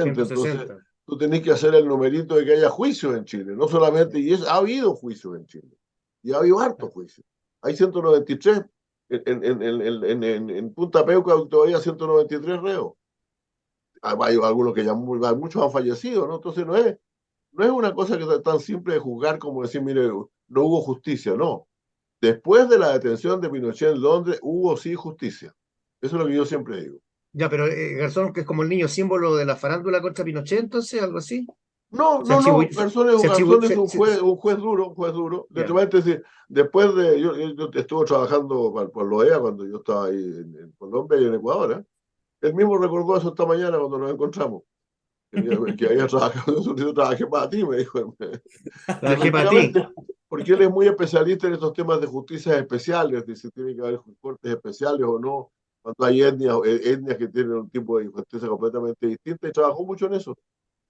Entonces, 160. tú tenés que hacer el numerito de que haya juicios en Chile. No solamente, Sí, ha habido juicios en Chile. Y ha habido hartos juicios. Hay 193. En Punta Peuca todavía 193 reos. Hay algunos que muchos han fallecido, ¿no? Entonces no es una cosa que es tan simple de juzgar como decir, mire, no hubo justicia, no. Después de la detención de Pinochet en Londres, hubo sí justicia. Eso es lo que yo siempre digo. ya, pero Garzón, que es como el niño símbolo de la farándula contra Pinochet, entonces, algo así. No, Se no, no. atribuye, Garzón es un juez duro. De ya, repente, sí, después de. Yo estuve trabajando por Loea cuando yo estaba ahí en Colombia y en Ecuador. Él mismo recordó eso esta mañana cuando nos encontramos. Que había trabajado, yo trabajé para ti, me dijo. Y trabajé para ti. efectivamente, porque él es muy especialista en estos temas de justicias especiales, de si tiene que haber cortes especiales o no, cuando hay etnias que tienen un tipo de justicia completamente distinta, y trabajó mucho en eso.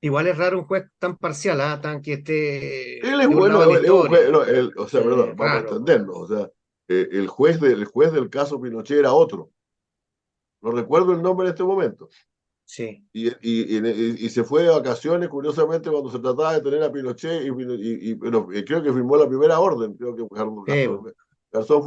Igual es raro un juez tan parcial, tan que esté Él es de un bueno, lado de la él es un juez, historia. no, o Sí, sea, perdón, vamos a raro. entendernos, o sea, el juez del caso Pinochet era otro, no recuerdo el nombre en este momento. Sí, Y se fue de vacaciones, curiosamente, cuando se trataba de tener a Pinochet, pero creo que firmó la primera orden, creo que pues, Garzón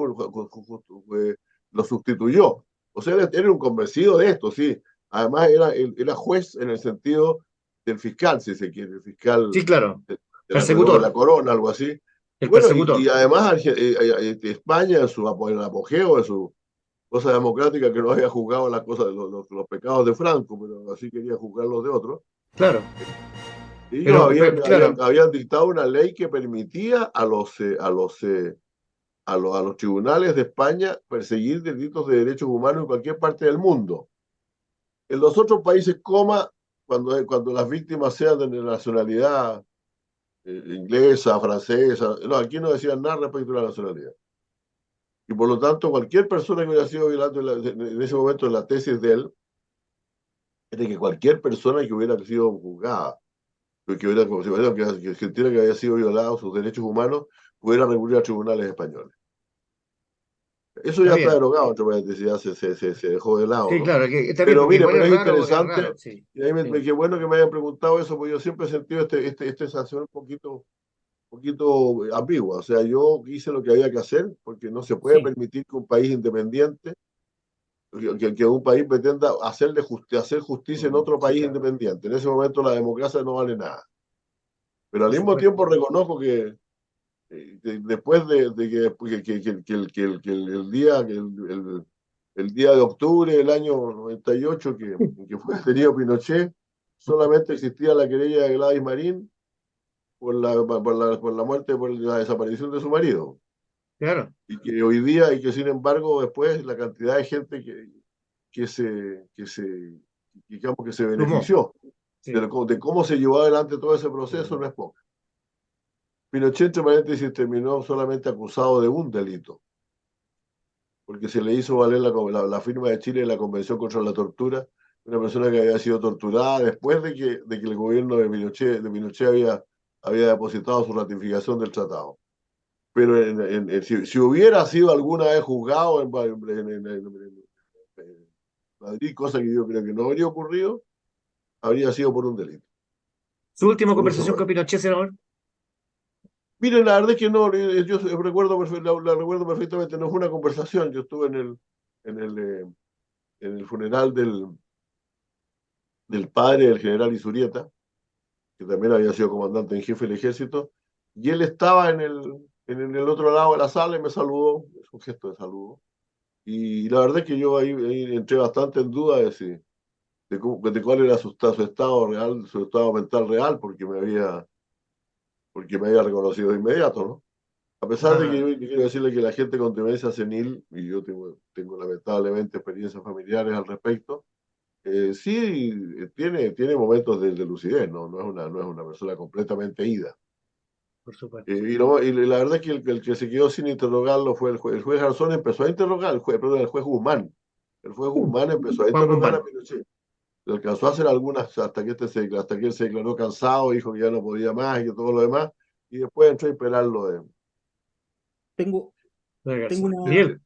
lo sustituyó. O sea, era un convencido de esto, sí. Además, era juez en el sentido del fiscal, si se quiere, el fiscal sí, claro, de la persecutor, corona, algo así. el Bueno, y persecutor. además España, en el apogeo de su cosa democrática, que no había juzgado las cosas, los pecados de Franco, pero así quería juzgar los de otros. Claro, Ellos claro, habían dictado una ley que permitía a los tribunales de España perseguir delitos de derechos humanos en cualquier parte del mundo. En los otros países, cuando las víctimas sean de nacionalidad inglesa, francesa, no, aquí no decían nada respecto a la nacionalidad. Y por lo tanto, cualquier persona que hubiera sido violada en ese momento, la tesis de él, es de que cualquier persona que hubiera sido juzgada, que sintiera que había sido violado sus derechos humanos, pudiera recurrir a tribunales españoles. Eso está ya está bien. derogado, entre paréntesis, ya se dejó de lado, Sí, ¿no? claro, que está bien, Pero porque mire, igual pero es interesante, raro, sí, y ahí sí, qué bueno que me hayan preguntado eso, porque yo siempre he sentido esta sensación un poquito ambigua. O sea, yo hice lo que había que hacer, porque no se puede Sí, permitir que un país independiente, que un país pretenda hacer justicia en otro sí, país claro, independiente. En ese momento la democracia no vale nada. Pero al por mismo tiempo supuesto. reconozco que después de el día, el día de octubre del año 98 que fue detenido Pinochet, solamente existía la querella de Gladys Marín por la muerte, por la desaparición de su marido. Claro, Y que hoy día, y que sin embargo después la cantidad de gente digamos, que se sumó, benefició sí. de cómo se llevó adelante todo ese proceso no es poco. Pinochet, entre paréntesis, terminó solamente acusado de un delito, porque se le hizo valer la firma de Chile en la Convención contra la Tortura, una persona que había sido torturada después de que el gobierno de Pinochet había depositado su ratificación del tratado. Pero si hubiera sido alguna vez juzgado en Madrid, cosa que yo creo que no habría ocurrido, habría sido por un delito, Su última por uso de conversación con fuerza. Pinochet, senador. Miren, la verdad es que no, yo la recuerdo perfectamente, no fue una conversación, yo estuve en el, eh, en el funeral del padre del general Isurieta, que también había sido comandante en jefe del ejército, y él estaba en el otro lado de la sala y me saludó, es un gesto de saludo, y la verdad es que yo ahí entré bastante en duda de cuál era su estado real, su estado mental real, porque me había reconocido de inmediato, ¿no? A pesar de que Ah, yo quiero decirle que la gente con demencia senil, y yo tengo lamentablemente experiencias familiares al respecto, sí tiene momentos de lucidez, ¿no? No es una persona completamente ida. por supuesto. Y la verdad es que el que se quedó sin interrogarlo fue el juez Garzón, empezó a interrogar, el juez Guzmán. El juez Guzmán empezó a Juan interrogar a Guzmán. Pinochet. Le alcanzó a hacer algunas hasta que él se declaró cansado, dijo que ya no podía más y que todo lo demás, y después entró a esperarlo de. tengo, tengo una, Miguel,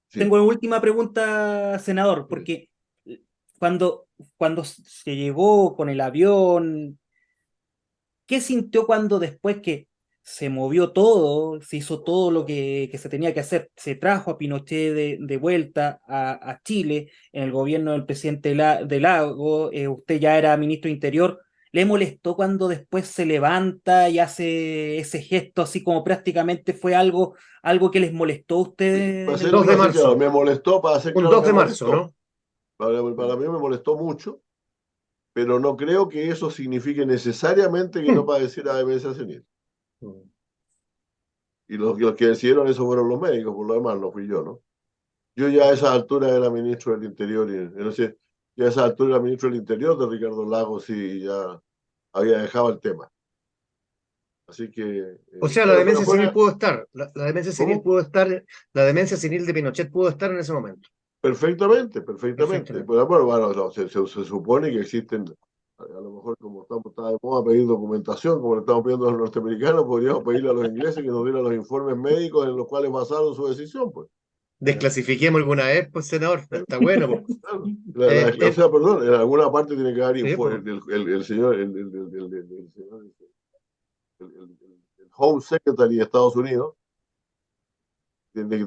Sí. tengo una última pregunta, senador, Sí. porque cuando, cuando se llegó con el avión, ¿qué sintió cuando después que se movió todo, se hizo todo lo que se tenía que hacer, se trajo a Pinochet de vuelta a Chile en el gobierno del presidente de Lago, usted ya era ministro de Interior, ¿le molestó cuando después se levanta y hace ese gesto así como prácticamente fue algo que les molestó a ustedes Para en el ser, 2 de para ser gobierno? claro, marzo, me molestó, para ser un claro, 2 me de marzo, molestó. ¿no? Para mí me molestó mucho, pero no creo que eso signifique necesariamente que no padeciera demencia senil. Y los que decidieron eso fueron los médicos, por lo demás, no fui yo, ¿no? Yo ya a esa altura era ministro del Interior, no sé, ya a esa altura era ministro del Interior de Ricardo Lagos y ya había dejado el tema. Así que, O sea, la pero demencia senil fue, pudo estar, la demencia senil ¿cómo? pudo estar, la demencia senil de Pinochet pudo estar en ese momento. Perfectamente, perfectamente. Perfectamente. Pero bueno, no, se supone que existen, a lo mejor como está de moda pedir documentación, como le estamos pidiendo a los norteamericanos, podríamos pedirle a los ingleses que nos dieran los informes médicos en los cuales basaron su decisión, pues. Desclasifiquemos alguna vez, pues, senador. Está bueno, pues. Claro. O Eh, sea, perdón, en alguna parte tiene que haber sí, pues. el señor, el Home Secretary de Estados Unidos tiene que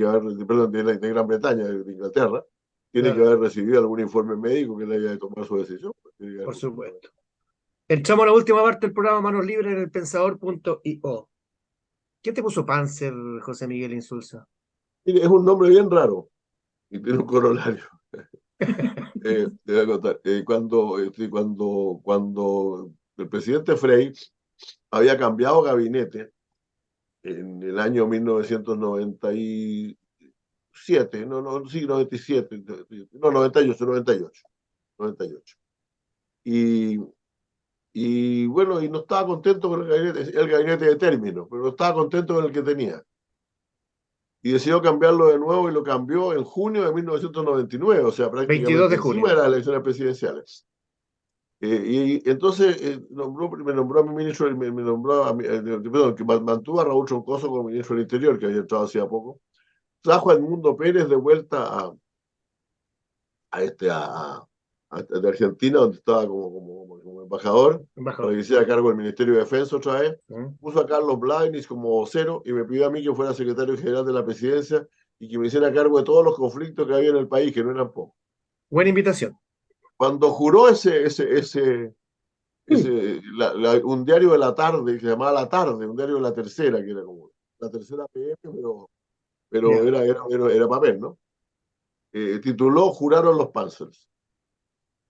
haber, perdón, de Gran Bretaña, de Inglaterra, tiene que Claro, haber recibido algún informe médico que le haya de tomar su decisión. Pues, tiene que haber por justificado. supuesto. Entramos a la última parte del programa Manos Libres en el pensador.io. ¿Qué te puso Panzer, José Miguel Insulza? Mire, es un nombre bien raro y tiene un corolario. Te voy a contar. Cuando el presidente Frey había cambiado gabinete en el año 1997, no, no, sí, 97, no, 98, 98, 98. Y, y bueno, y no estaba contento con el gabinete de término, pero no estaba contento con el que tenía. Y decidió cambiarlo de nuevo y lo cambió en junio de 1999, o sea, 22 prácticamente de encima de junio. las elecciones presidenciales. Y entonces me nombró a mi ministro, me nombró a perdón, que mantuvo a Raúl Troncoso como ministro del Interior, que había entrado hacía poco. Trajo a Edmundo Pérez de vuelta de Argentina, donde estaba como embajador, para Embajador. que hiciera cargo del Ministerio de Defensa otra vez. ¿Mm? Puso a Carlos Blainis como vocero y me pidió a mí que fuera secretario general de la presidencia y que me hiciera cargo de todos los conflictos que había en el país, que no eran pocos. Buena invitación. Cuando juró Mm. un diario de la tarde, que se llamaba La Tarde, un diario de la tercera, que era como la tercera PM, pero Ya. era papel, ¿no? Tituló Juraron los Panzers.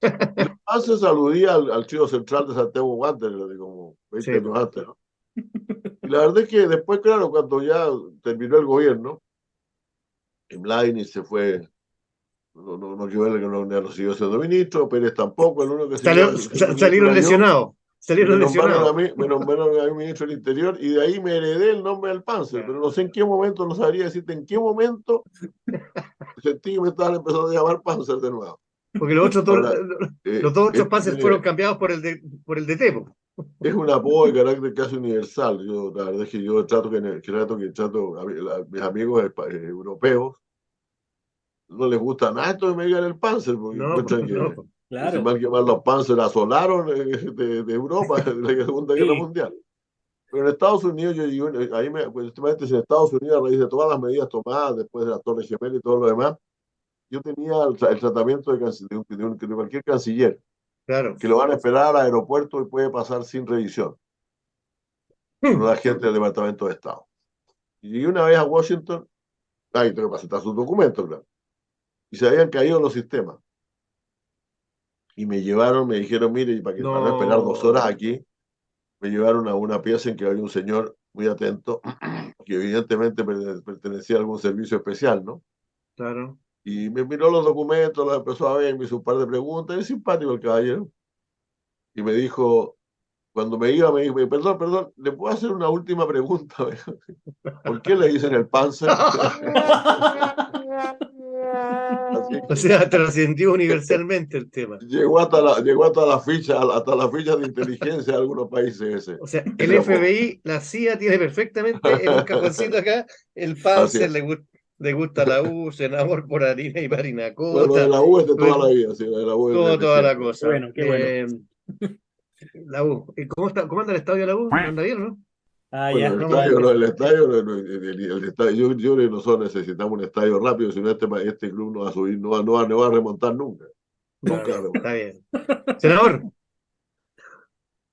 Y los Panzers aludía al Chivo Central de Santiago Wanderers de como 20 Sí, años pues. antes, ¿no? Y la verdad es que después, claro, cuando ya terminó el gobierno, Mlaini se fue, no quedó él, que no siguió siendo ministro, Pérez tampoco, el único que siguió siendo ministro Salieron era yo, lesionados. y Salieron lesionados. me nombraron a mí ministro del Interior, y de ahí me heredé el nombre del Panzer, Ya. pero no sé en qué momento, no sabría decirte en qué momento sentí que me estaban empezando a llamar Panzer de nuevo. Porque los otros dos, Ahora, los dos otros pases fueron mire, cambiados por el de Tepo. es un apodo de carácter casi universal. Yo, la verdad es que yo trato a mis amigos europeos, no les gusta nada esto de me digan el Panzer, porque No, pues, encuentran no, que pues. si Claro. mal que mal los Panzer asolaron de Europa de la Segunda Guerra Sí. Mundial. Pero en Estados Unidos, pues, justamente en Estados Unidos, a raíz de todas las medidas tomadas después de la Torre Gemela y todo lo demás, yo tenía el tratamiento de cualquier canciller, Claro. que lo van a esperar al aeropuerto y puede pasar sin revisión, con un agente del Departamento de Estado. Y llegué una vez a Washington, ahí tengo que presentar sus documentos, claro, y se habían caído los sistemas. Y me llevaron, me dijeron, mire, y para no esperar 2 horas No, aquí, me llevaron a una pieza en que había un señor muy atento, que evidentemente pertenecía a algún servicio especial, ¿no? claro. Y me miró los documentos, los empezó a ver, me hizo un par de preguntas, es simpático el caballero, y me dijo, cuando me iba, me dijo, perdón, ¿le puedo hacer una última pregunta? ¿Por qué le dicen el Panzer? Así O que sea, trascendió universalmente el tema. llegó hasta la ficha de inteligencia de algunos países O sea, el ese apodo. FBI, la CIA tiene perfectamente en un cajoncito acá el Así Panzer, es. le gusta la U, senador por harina y Pero lo de marinacota, la U es de toda la vida, sí, lo de la U es todo, desde toda la siempre. Qué cosa. bueno, qué bueno. La U. ¿Y cómo anda el estadio de la U? ¿Anda bien, no? Ah, Bueno, ya, el No hemos- estadio, el estadio, el estadio, yo creo que nosotros necesitamos un estadio rápido, si no este club no va a subir, no va a remontar nunca. Está Nunca va a bien, está remontar. bien. Senador,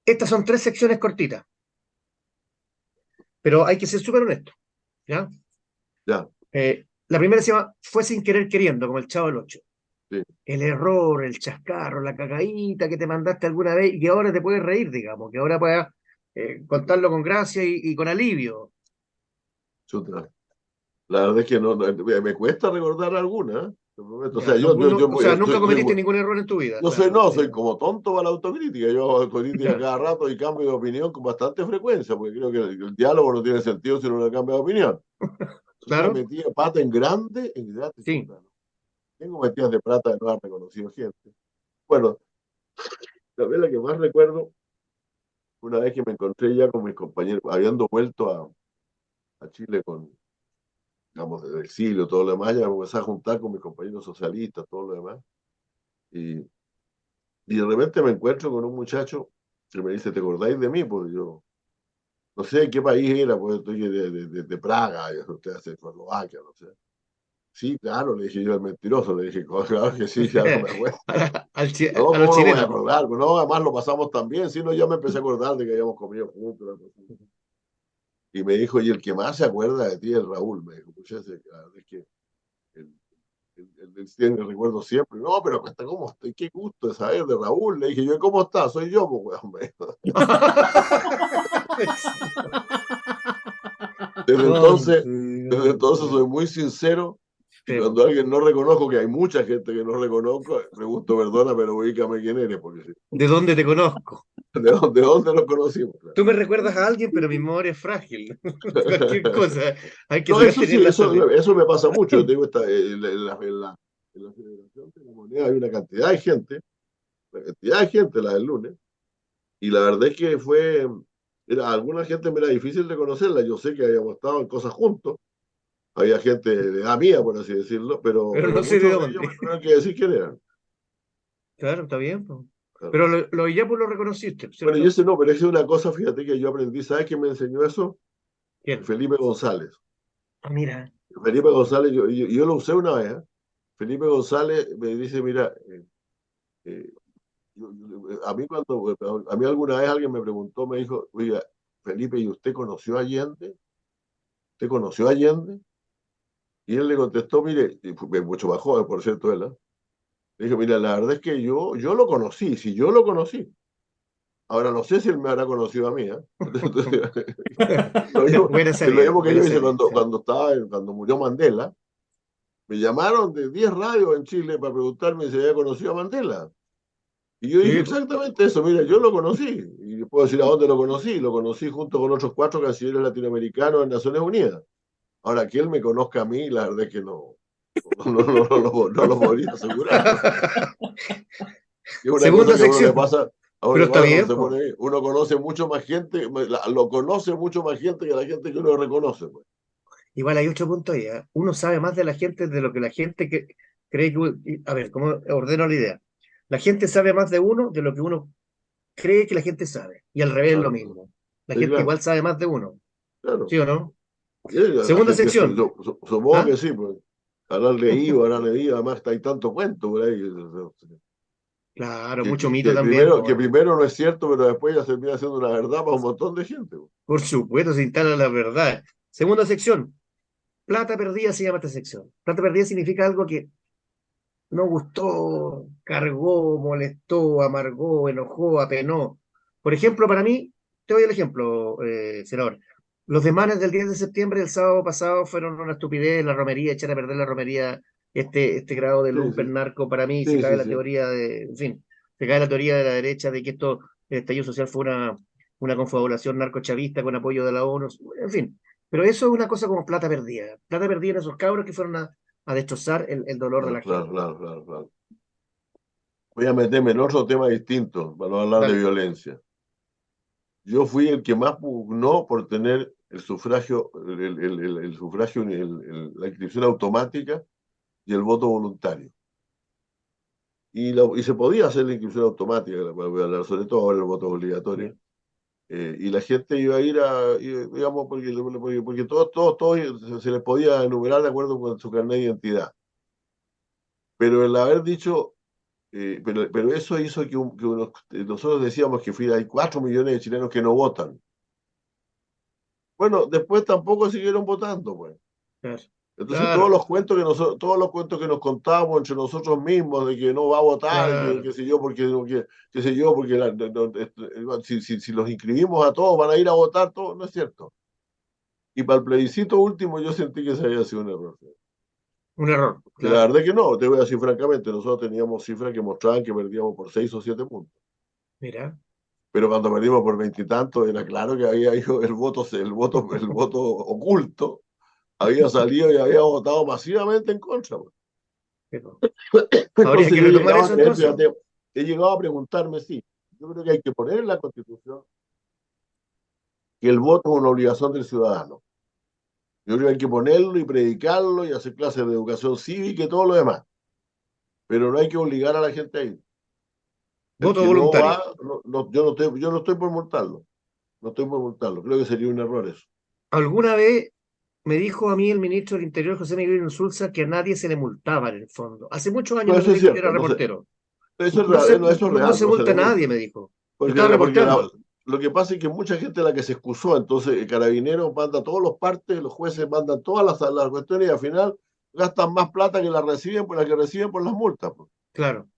estas son tres secciones cortitas, pero hay que ser súper honesto, ¿ya? Ya, La primera se llama Fue sin querer queriendo, como el Chavo del Ocho. sí, El error, el chascarro, la cagadita que te mandaste alguna vez y que ahora te puedes reír, digamos, que ahora puedas contarlo con gracia y con alivio. chuta. La verdad es que me cuesta recordar alguna, ¿eh? Te prometo. O sea, Ya, o sea, nunca cometiste ningún error en tu vida, yo soy, claro. no, soy como tonto para la autocrítica. Yo hago autocrítica cada rato y cambio de opinión con bastante frecuencia, porque creo que el diálogo no tiene sentido si uno no cambia de opinión. O sea, Claro, metí pata en grande, sí. chuta, ¿no? Tengo metidas de plata de no haber reconocido gente. Bueno, la vez la que más recuerdo, una vez que me encontré ya con mis compañeros, habiendo vuelto a Chile digamos, del exilio, todo lo demás, ya me empecé a juntar con mis compañeros socialistas, todo lo demás. Y de repente me encuentro con un muchacho que me dice, ¿te acordáis de mí? Porque yo no sé en qué país era, pues estoy de Praga, yo usted hace Eslovaquia, no sé. Sí, claro, le dije yo al mentiroso, le dije, claro que sí, ya no me acuerdo. No, A los ¿cómo no me voy a chilenos. acordar? Pues no, además lo pasamos tan bien, si no, yo me empecé a acordar de que habíamos comido juntos. Una cosa así. Y me dijo, y el que más se acuerda de ti es Raúl, me dijo, pues ese, claro, es que él tiene el recuerdo siempre. No, pero cuenta cómo estoy, qué gusto de saber de Raúl. Le dije yo, ¿cómo estás? Soy yo, pues, weón. Desde entonces, desde entonces soy muy sincero y Sí, cuando alguien no reconozco, que hay mucha gente que no reconozco, pregunto, perdona, pero ubícame quién eres, porque sí. ¿de dónde te conozco? De dónde nos conocimos? Claro. Tú me recuerdas a alguien, pero mi memoria es frágil. Cualquier cosa, hay que No, saber eso sí, tenerla también. eso me pasa mucho. Yo te digo, en la celebración de la moneda hay una cantidad de gente, la del lunes, y la verdad es que alguna gente me era difícil de conocerla. Yo sé que habíamos estado en cosas juntos, había gente de edad mía, por así decirlo, Pero pero no sé de muchos de ellos dónde. me tuvieron que decir quién eran. Claro, está bien, po. Claro. Pero lo ya pues lo reconociste, Bueno, y ¿cierto? ese no, pero es una cosa, fíjate que yo aprendí, ¿sabes quién me enseñó eso? ¿Quién? Felipe González. Ah, mira. Felipe González, yo lo usé una vez, ¿eh? Felipe González me dice, mira, eh, a mí a mí alguna vez alguien me preguntó, me dijo, oiga, Felipe, ¿y usted conoció a Allende? ¿Usted conoció a Allende? Y él le contestó, mire, y fue mucho más joven, por cierto, él, ¿eh? Le dijo, mira, la verdad es que yo lo conocí, si yo lo conocí. Ahora no sé si él me habrá conocido a mí, ¿eh? Buena Es lo salida, mismo que yo buena hice salida. Sí. cuando murió Mandela. Me llamaron de 10 radios en Chile para preguntarme si había conocido a Mandela. Y yo dije Sí, po. exactamente eso, mira, yo lo conocí. Y puedo decir a dónde lo conocí. Lo conocí junto con otros 4 cancilleres latinoamericanos en Naciones Unidas. Ahora, que él me conozca a mí, la verdad es que no lo podría asegurar. Es una cosa Segunda que sección. a uno Pero le está pasa cuando bien, se po. pone, uno conoce mucho más gente, lo conoce mucho más gente que la gente que uno reconoce. Pues. Igual hay otro punto ahí, ¿eh? Uno sabe más de la gente de lo que la gente cree que... A ver, ¿cómo ordeno la idea? La gente sabe más de uno de lo que uno cree que la gente sabe. Y al revés es lo Claro, mismo. La sí, gente claro, igual sabe más de uno. claro. ¿Sí o no? La Segunda gente, sección. supongo ¿Ah? que sí, pues. Habrán leído, además hay tanto cuento por ahí. Claro, mucho mito también, Que po. primero no es cierto, pero después ya se termina siendo una verdad para un montón de gente. Pues. Por supuesto, se instala la verdad. Segunda sección. Plata perdida se llama esta sección. Plata perdida significa algo que no gustó, cargó, molestó, amargó, enojó, apenó. Por ejemplo, para mí, te doy el ejemplo, senador. Los desmanes del 10 de septiembre del sábado pasado fueron una estupidez, la romería, echar a perder la romería, este grado de Sí, lumpen sí, narco, para mí se sí, cae sí, la sí. teoría de, en fin, se cae la teoría de la derecha de que el estallido social fue una confabulación narcochavista con apoyo de la ONU, en fin. Pero eso es una cosa como plata perdida en esos cabros que fueron a destrozar el dolor de Claro, la claro, gente. claro, claro, claro. Voy a meterme en otro tema distinto para no hablar de Dale. violencia. Yo fui el que más pugnó por tener el sufragio, el sufragio, la inscripción automática y el voto voluntario. Y se podía hacer la inscripción automática, de la cual voy a hablar, sobre todo ahora el voto obligatorio. Sí. Y la gente iba a ir digamos, porque todos se les podía enumerar de acuerdo con su carnet de identidad. Pero el haber dicho, pero eso hizo nosotros decíamos que hay 4 millones de chilenos que no votan. Bueno, después tampoco siguieron votando, pues. Claro, Entonces claro, todos los cuentos que nos contábamos entre nosotros mismos de que no va a votar, claro. qué sé yo, porque no, qué sé yo, porque si los inscribimos a todos van a ir a votar, todo, no es cierto. Y para el plebiscito último yo sentí que ese había sido un error. Un error, Que la claro. verdad es que no, te voy a decir francamente, nosotros teníamos cifras que mostraban que perdíamos por 6 o 7 puntos. Mira, Pero cuando perdimos por veintitantos, era claro que había ido el voto oculto, había salido y había votado masivamente en contra. Pues. pero habría Entonces que yo retomar llegaba a eso creer, entonces. fíjate, he llegado a preguntarme, sí, yo creo que hay que poner en la Constitución que el voto es una obligación del ciudadano. Yo creo que hay que ponerlo y predicarlo y hacer clases de educación cívica y todo lo demás. Pero no hay que obligar a la gente a ir. El Voto que no voluntario. va, yo no estoy por multarlo. No estoy por multarlo. Creo que sería un error eso. Alguna vez me dijo a mí el ministro del Interior, José Miguel Insulza, que a nadie se le multaba en el fondo. Hace muchos años No, me lo eso es dijo que era cierto. No sé. reportero. Eso es No se, real, no, eso es no real, se no se multa le a nadie, multa. me dijo. Yo Porque, estaba porque reporteando. lo que pasa es que mucha gente es la que se excusó, entonces el carabinero manda todos los partes, los jueces mandan todas las cuestiones y al final gastan más plata que la reciben por las que reciben por las multas, pues. Claro,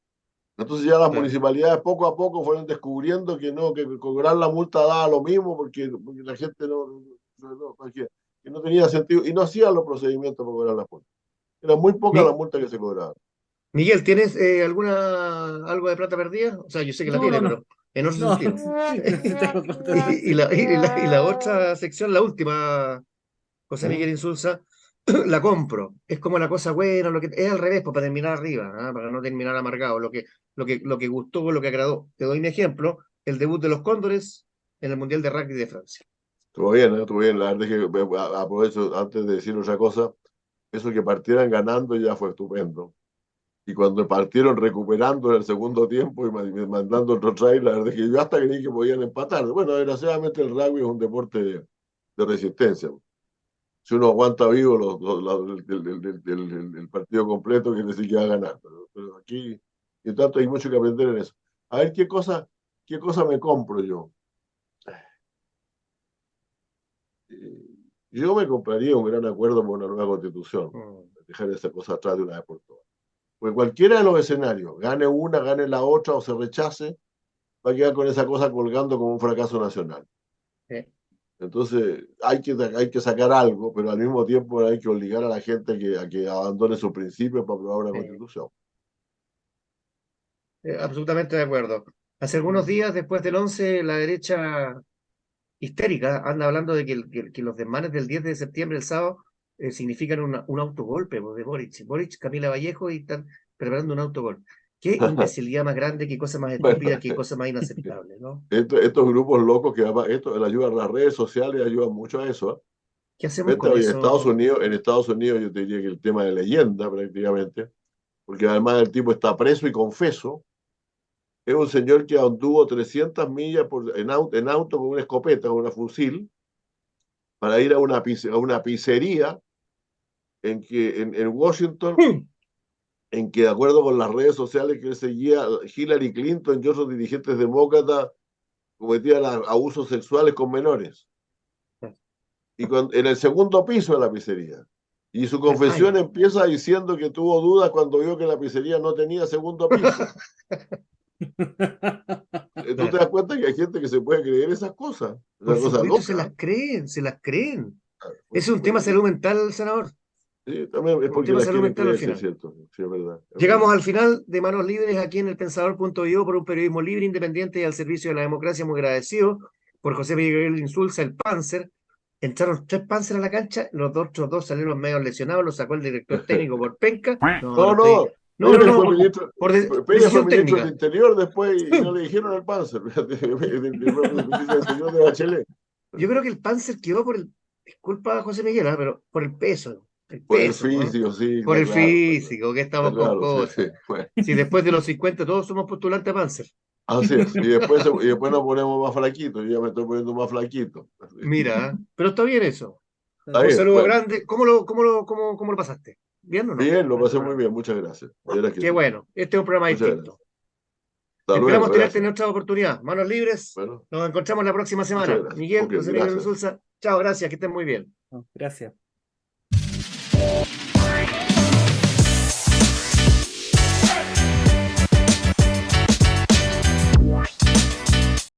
Entonces ya las claro. municipalidades poco a poco fueron descubriendo que no, que cobrar la multa daba lo mismo porque la gente que no tenía sentido y no hacían los procedimientos para cobrar las multas. Eran muy pocas las Mi- multas que se cobraban. Miguel, ¿tienes algo de plata perdida? O sea, yo sé que la No, tiene, no, no. pero en otro No, sentido. tengo Y la otra sección, la última, José ¿Mm? Miguel Insulza, la compro. Es como la cosa buena, lo que es al revés, pues, para terminar arriba, ¿ah? Para no terminar amargado. Lo que gustó, lo que agradó. Te doy mi ejemplo, el debut de los Cóndores en el Mundial de Rugby de Francia. Estuvo bien, ¿eh? Estuvo bien. La verdad es que aprovecho antes de decir otra cosa. Eso que partieran ganando ya fue estupendo. Y cuando partieron recuperando en el segundo tiempo y mandando otro try, la verdad es que yo hasta creí que podían empatar. Bueno, desgraciadamente el rugby es un deporte de resistencia. Si uno aguanta vivo el partido completo, quiere decir que va a ganar. Pero aquí, y tanto, hay mucho que aprender en eso. A ver qué cosa me compro yo. Eh, Yo me compraría un gran acuerdo por una nueva constitución. Mm, Dejar esa cosa atrás de una vez por todas. Pues cualquiera de los escenarios, gane una, gane la otra o se rechace, va a quedar con esa cosa colgando como un fracaso nacional. eh, Entonces hay que sacar algo, pero al mismo tiempo hay que obligar a la gente a que abandone sus principios para aprobar una eh, constitución. absolutamente de acuerdo. Hace algunos días, después del 11, la derecha histérica anda hablando de que los desmanes del 10 de septiembre, el sábado, significan un autogolpe, pues, de Boric. Boric, Camila Vallejo y están preparando un autogolpe. Qué imbecilidad más grande, qué cosa más Bueno, estúpida, qué cosa más inaceptable, ¿no? estos grupos locos que además, la ayuda a las redes sociales ayudan mucho a eso. ¿Eh? ¿Qué hacemos Vete, con oye, eso? En Estados Unidos yo te diría que el tema de leyenda prácticamente, porque además el tipo está preso y confeso. Es un señor que anduvo 300 millas en auto con una escopeta, con una fusil, para ir a a una pizzería en Washington, en que de acuerdo con las redes sociales que él seguía, Hillary Clinton y otros dirigentes demócratas cometían abusos sexuales con menores. Y en el segundo piso de la pizzería. Y su Ay, confesión empieza diciendo que tuvo dudas cuando vio que la pizzería no tenía segundo piso. Tú te claro. das cuenta que hay gente que se puede creer esas cosas, Por una cosa supuesto, se loca. las creen, se las creen. Muy, Es un tema de muy, salud mental, senador. sí, también es Un porque tema de las salud quieren mental al creer, sí es final. cierto. Sí, es verdad, es Llegamos verdad. al final de Manos Libres aquí en elpensador.io por un periodismo libre, independiente y al servicio de la democracia. Muy agradecido por José Miguel Insulza, el Panzer. Entraron 3 Panzer a la cancha, los otros dos salieron medio lesionados, los sacó el director técnico por penca. No, no No, estoy. no, No, no, no, Pérez fue decisión ministro del técnica. Interior después y no le dijeron al Panzer, el ministro del Interior de Bachelet. Yo creo que el Panzer quedó por el. Disculpa, José Miguel, pero por el peso. El Por el peso, ¿no? físico, sí, Por está el claro, físico, que está estamos con claro, sí, sí. cosas. Bueno, Si después de los 50 todos somos postulantes a Panzer. así es. Y después nos ponemos más flaquitos, yo ya me estoy poniendo más flaquito. Mira, pero está bien eso. Está Un bien, saludo bueno. grande. ¿Cómo lo pasaste? ¿Bien o no? Bien, lo No hay pasé muy problema. bien, muchas gracias. De veras que Qué sí. bueno. Este es un programa Muchas gracias. distinto. Hasta Esperamos luego, tenerte gracias. en otra oportunidad. Manos libres. Bueno, Nos encontramos la próxima muchas semana. gracias. Miguel, Ok, José Miguel gracias. Insulza. Chao, gracias. Que estén muy bien. Gracias.